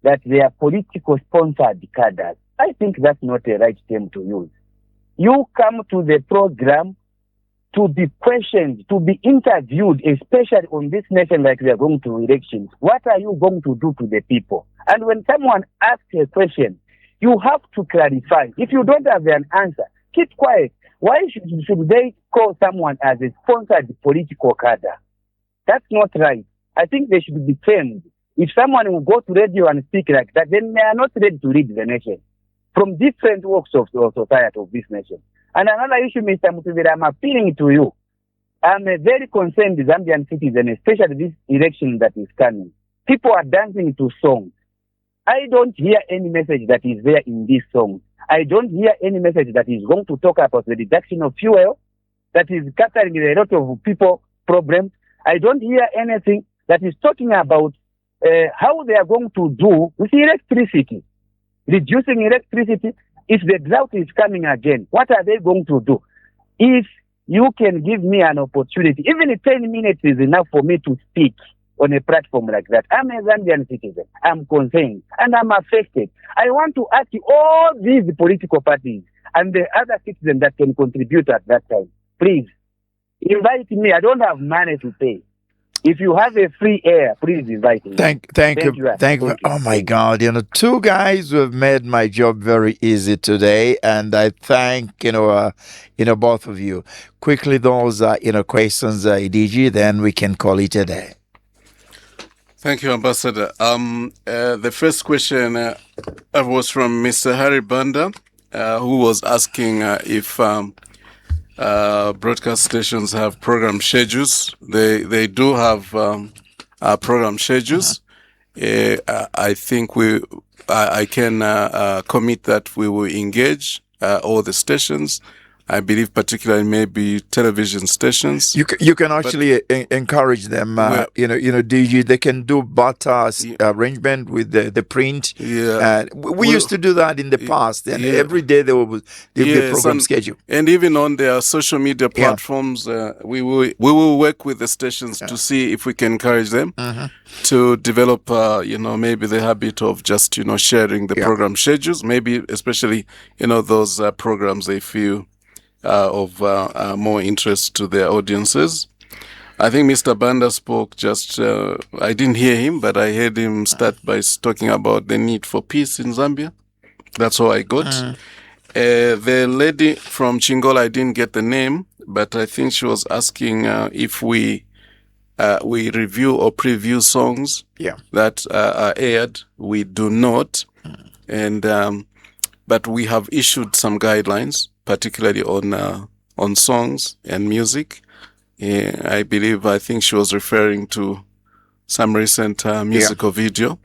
that they are political sponsored cadres. I think that's not a right term to use. You come to the program to be questioned, to be interviewed, especially on this nation like we are going to elections. What are you going to do to the people? And when someone asks a question, you have to clarify. If you don't have an answer, keep quiet. Why should they call someone as a sponsored political cadre? That's not right. I think they should be trained. If someone will go to radio and speak like that, then they are not ready to lead the nation from different walks of society of this nation. And another issue, Mr. Mutubira, I'm appealing to you. I'm a very concerned Zambian citizen, especially this election that is coming. People are dancing to songs. I don't hear any message that is there in these songs. I don't hear any message that is going to talk about the reduction of fuel, that is capturing a lot of people problems. I don't hear anything that is talking about how they are going to do with electricity. Reducing electricity, if the drought is coming again, what are they going to do? If you can give me an opportunity, even if 10 minutes is enough for me to speak on a platform like that. I'm a Zambian citizen. I'm concerned and I'm affected. I want to ask all these political parties and the other citizens that can contribute at that time, please invite me. I don't have money to pay. If you have a free air, please invite me. Thank you. Oh my God! Two guys who have made my job very easy today, and I thank both of you. Quickly, those questions, DG, then we can call it a day. Thank you, Ambassador. The first question was from Mr. Harry Banda, who was asking if broadcast stations have program schedules. They do have program schedules. I think I can commit that we will engage all the stations. I believe particularly maybe television stations. You can actually encourage them. DG, they can do barter arrangement with the print. Yeah, we used to do that in the past, and every day there will be a program schedule. And even on their social media platforms, we will work with the stations to see if we can encourage them to develop, maybe the habit of just sharing the program schedules. Maybe especially those programs they feel of more interest to their audiences. I think Mr. Banda spoke I didn't hear him, but I heard him start by talking about the need for peace in Zambia. That's all I got. The lady from Chingola, I didn't get the name, but I think she was asking if we review or preview songs that are aired. We do not. But we have issued some guidelines, particularly on songs and music. I think she was referring to some recent musical video.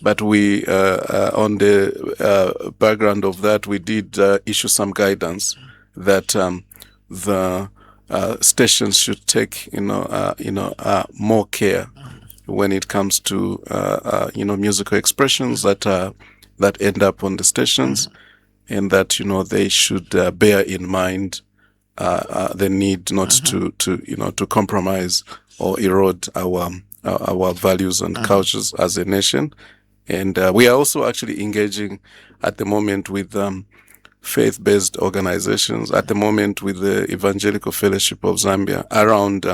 But we, on the background of that, we did issue some guidance that the stations should take, more care when it comes to, musical expressions that end up on the stations. And that they should bear in mind the need not to compromise or erode our values and cultures as a nation. And we are also actually engaging at the moment with faith-based organizations. At the moment with the Evangelical Fellowship of Zambia around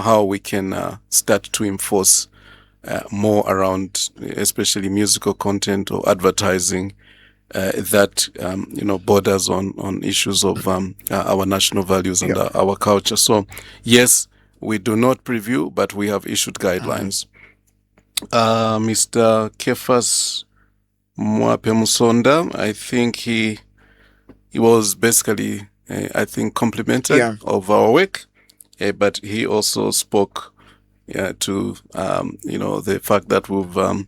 how we can start to enforce more around especially musical content or advertising. That borders on issues of our national values and our culture. So yes, we do not preview, but we have issued guidelines. Mr. Kefas Mwapemusonda, I think he was basically complimented of our work, but he also spoke to the fact that we've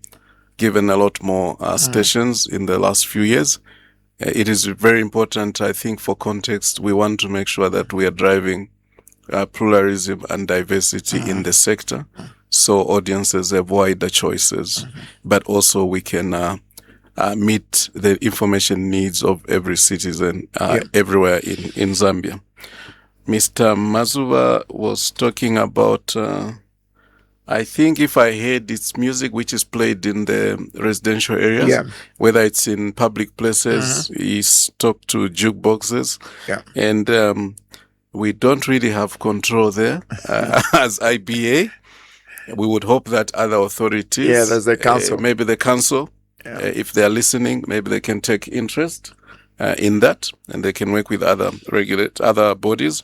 given a lot more stations in the last few years. It is very important, I think, for context. We want to make sure that we are driving pluralism and diversity in the sector, so audiences have wider choices, but also we can meet the information needs of every citizen everywhere in Zambia. Mr. Mazuva was talking about I think if I heard it's music which is played in the residential areas, whether it's in public places, he's talked to jukeboxes, and we don't really have control there as IBA. We would hope that other authorities, there's the council, maybe the council, if they're listening, maybe they can take interest in that, and they can work with other bodies.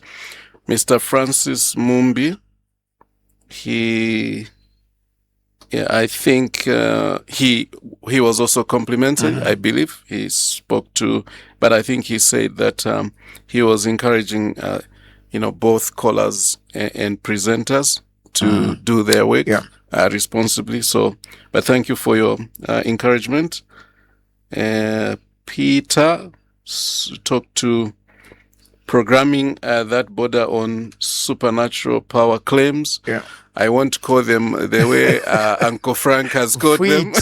Mr. Francis Mumbi. I think he was also complimented. I believe he spoke to, but I think he said that he was encouraging, both callers and presenters to do their work responsibly. So, but thank you for your encouragement. Peter talked to programming that border on supernatural power claims. I won't call them the way Uncle Frank has called them.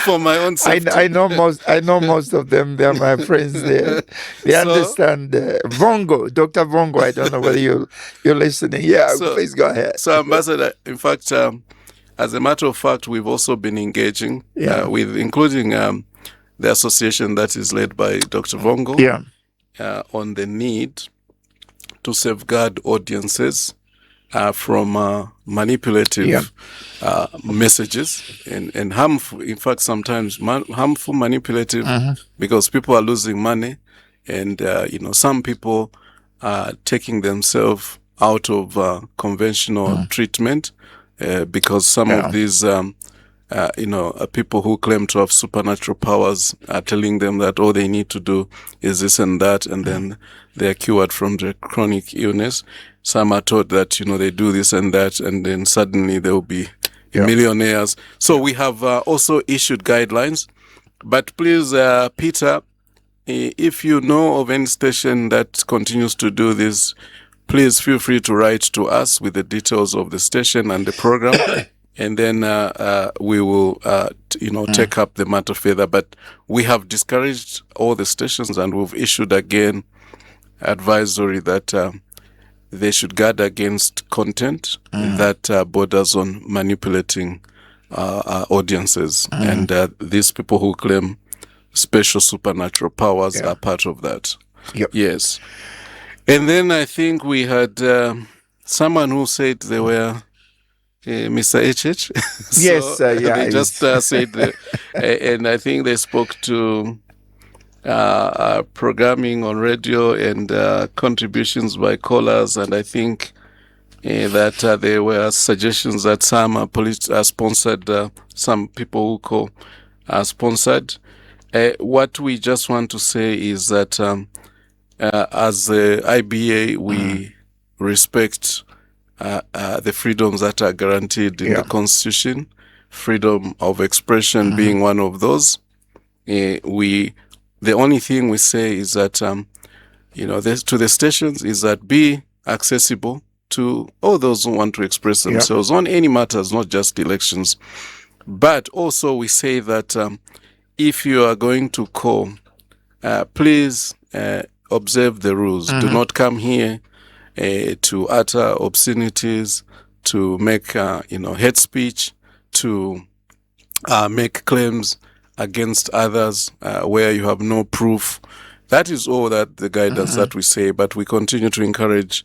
for my own safety. I know most of them. They are my friends there. They understand. Vongo, Dr. Vongo. I don't know whether you're listening. Yeah, please go ahead. So, Ambassador, in fact, as a matter of fact, we've also been engaging with, including the association that is led by Dr. Vongo, on the need to safeguard audiences from manipulative messages and harmful. In fact, sometimes harmful, manipulative, because people are losing money, and some people are taking themselves out of conventional treatment because some of these people who claim to have supernatural powers are telling them that all they need to do is this and that, and then they are cured from their chronic illness. Some are taught that, they do this and that, and then suddenly they will be millionaires. So we have also issued guidelines. But please, Peter, if you know of any station that continues to do this, please feel free to write to us with the details of the station and the program. And then we will, take up the matter further. But we have discouraged all the stations, and we've issued again advisory that they should guard against content that borders on manipulating audiences. And these people who claim special supernatural powers are part of that. Yes. And then I think we had someone who said they were Mr. HH. Yes, they just said that, and I think they spoke to programming on radio and contributions by callers, and I think that there were suggestions that some police sponsored, some people who call sponsored. What we just want to say is that as the IBA, we respect the freedoms that are guaranteed in the Constitution, freedom of expression being one of those. The only thing we say is that, to the stations is that be accessible to all those who want to express themselves on any matters, not just elections. But also we say that if you are going to call, please observe the rules. Do not come here to utter obscenities, to make, hate speech, to make claims against others where you have no proof. That is all that the guidance that we say, but we continue to encourage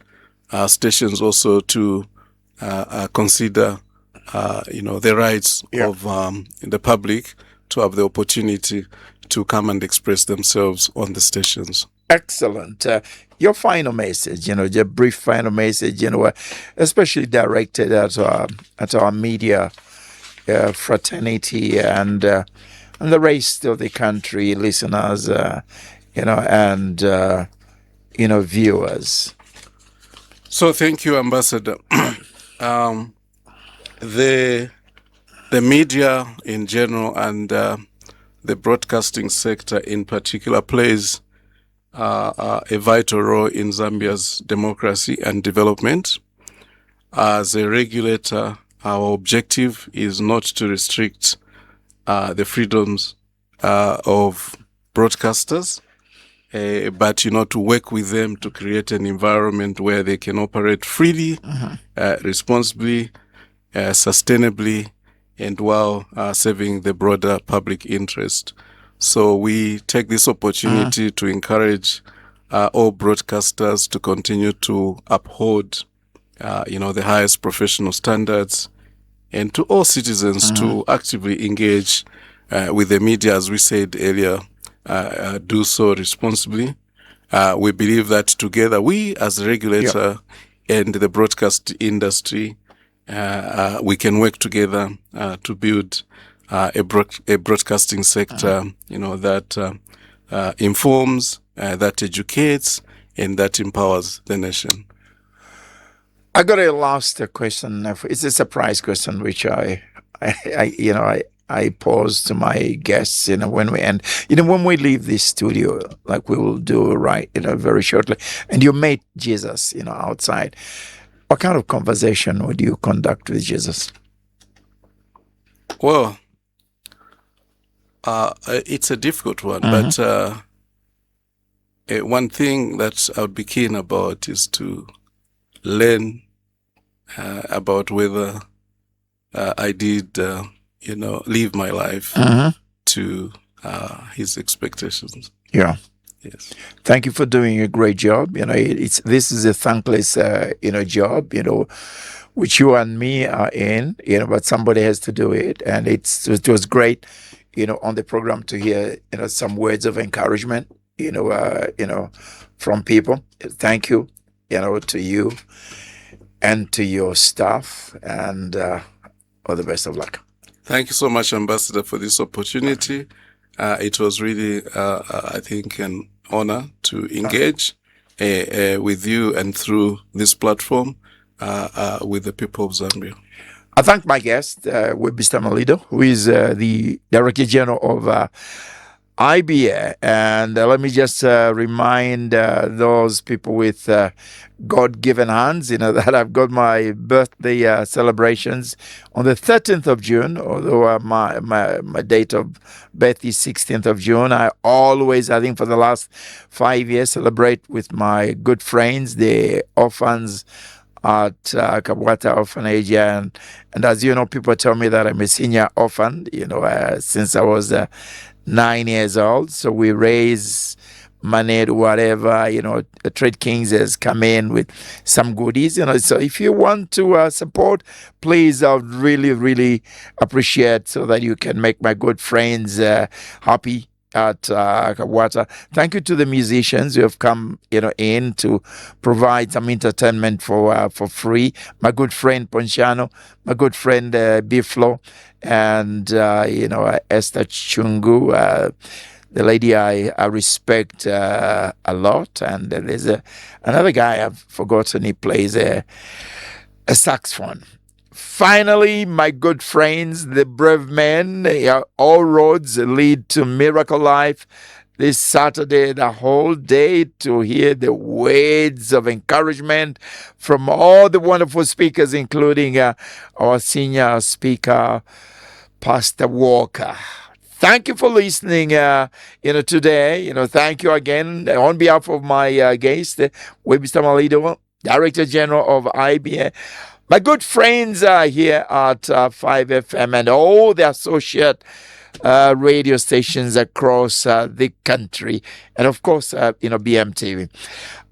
stations also to consider, the rights of the public to have the opportunity to come and express themselves on the stations. Excellent. Your final message, your brief final message, especially directed at our media fraternity and the rest of the country, listeners, and viewers. So thank you, Ambassador. The media in general and the broadcasting sector in particular plays a vital role in Zambia's democracy and development. As a regulator, our objective is not to restrict the freedoms of broadcasters, but to work with them to create an environment where they can operate freely, responsibly, sustainably, and while serving the broader public interest. So we take this opportunity to encourage all broadcasters to continue to uphold, the highest professional standards, and to all citizens to actively engage with the media, as we said earlier, do so responsibly. We believe that together, we as a regulator and the broadcast industry, we can work together to build a broadcasting sector, that informs, that educates, and that empowers the nation. I got a last question. It's a surprise question, which I pose to my guests, when we end. When we leave this studio, like we will do very shortly, and you meet Jesus, outside, what kind of conversation would you conduct with Jesus? Well, It's a difficult one, but one thing that I would be keen about is to learn about whether I did, live my life to his expectations. Yeah. Yes. Thank you for doing a great job. This is a thankless, job, which you and me are in, but somebody has to do it. And it was great, on the program to hear, some words of encouragement, from people. Thank you, to you and to your staff, and all the best of luck. Thank you so much, Ambassador, for this opportunity. It was really, I think, an honor to engage with you and through this platform with the people of Zambia. I thank my guest, Webster Malindo, who is the Director General of IBA. And let me just remind those people with God-given hands, that I've got my birthday celebrations on the 13th of June, although my date of birth is 16th of June. I always, I think for the last 5 years, celebrate with my good friends, the orphans at Kabwata Orphanage. And as you know, people tell me that I'm a senior orphan, since I was 9 years old. So we raise money, whatever, Trade Kings has come in with some goodies, So if you want to support, please, I would really, really appreciate so that you can make my good friends happy at Kabwata. Thank you to the musicians who have come, in to provide some entertainment for free. My good friend Ponciano, my good friend Biflo, and Esther Chungu, the lady I respect a lot. And there's another guy I've forgotten. He plays a saxophone. Finally, my good friends, the brave men, all roads lead to Miracle Life. This Saturday, the whole day, to hear the words of encouragement from all the wonderful speakers, including our senior speaker, Pastor Walker. Thank you for listening, today. Thank you again on behalf of my guest, Webster Malindo, Director General of IBA. My good friends are here at 5FM and all the associate radio stations across the country. And of course, BMTV.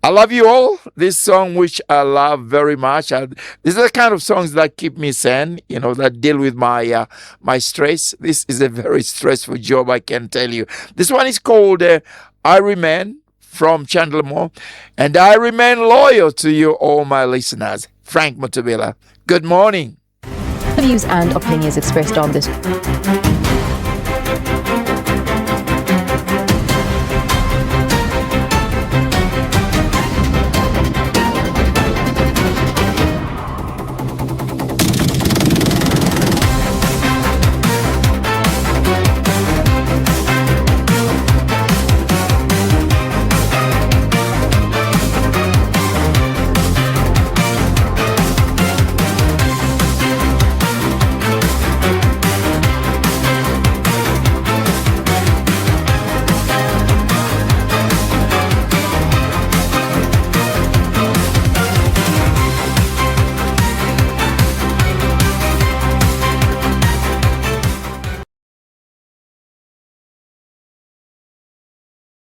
I love you all. This song, which I love very much. These are the kind of songs that keep me sane, that deal with my stress. This is a very stressful job, I can tell you. This one is called I Remain from Chandler Moore. And I remain loyal to you, all my listeners. Frank Mutubila. Good morning. The views and opinions expressed on this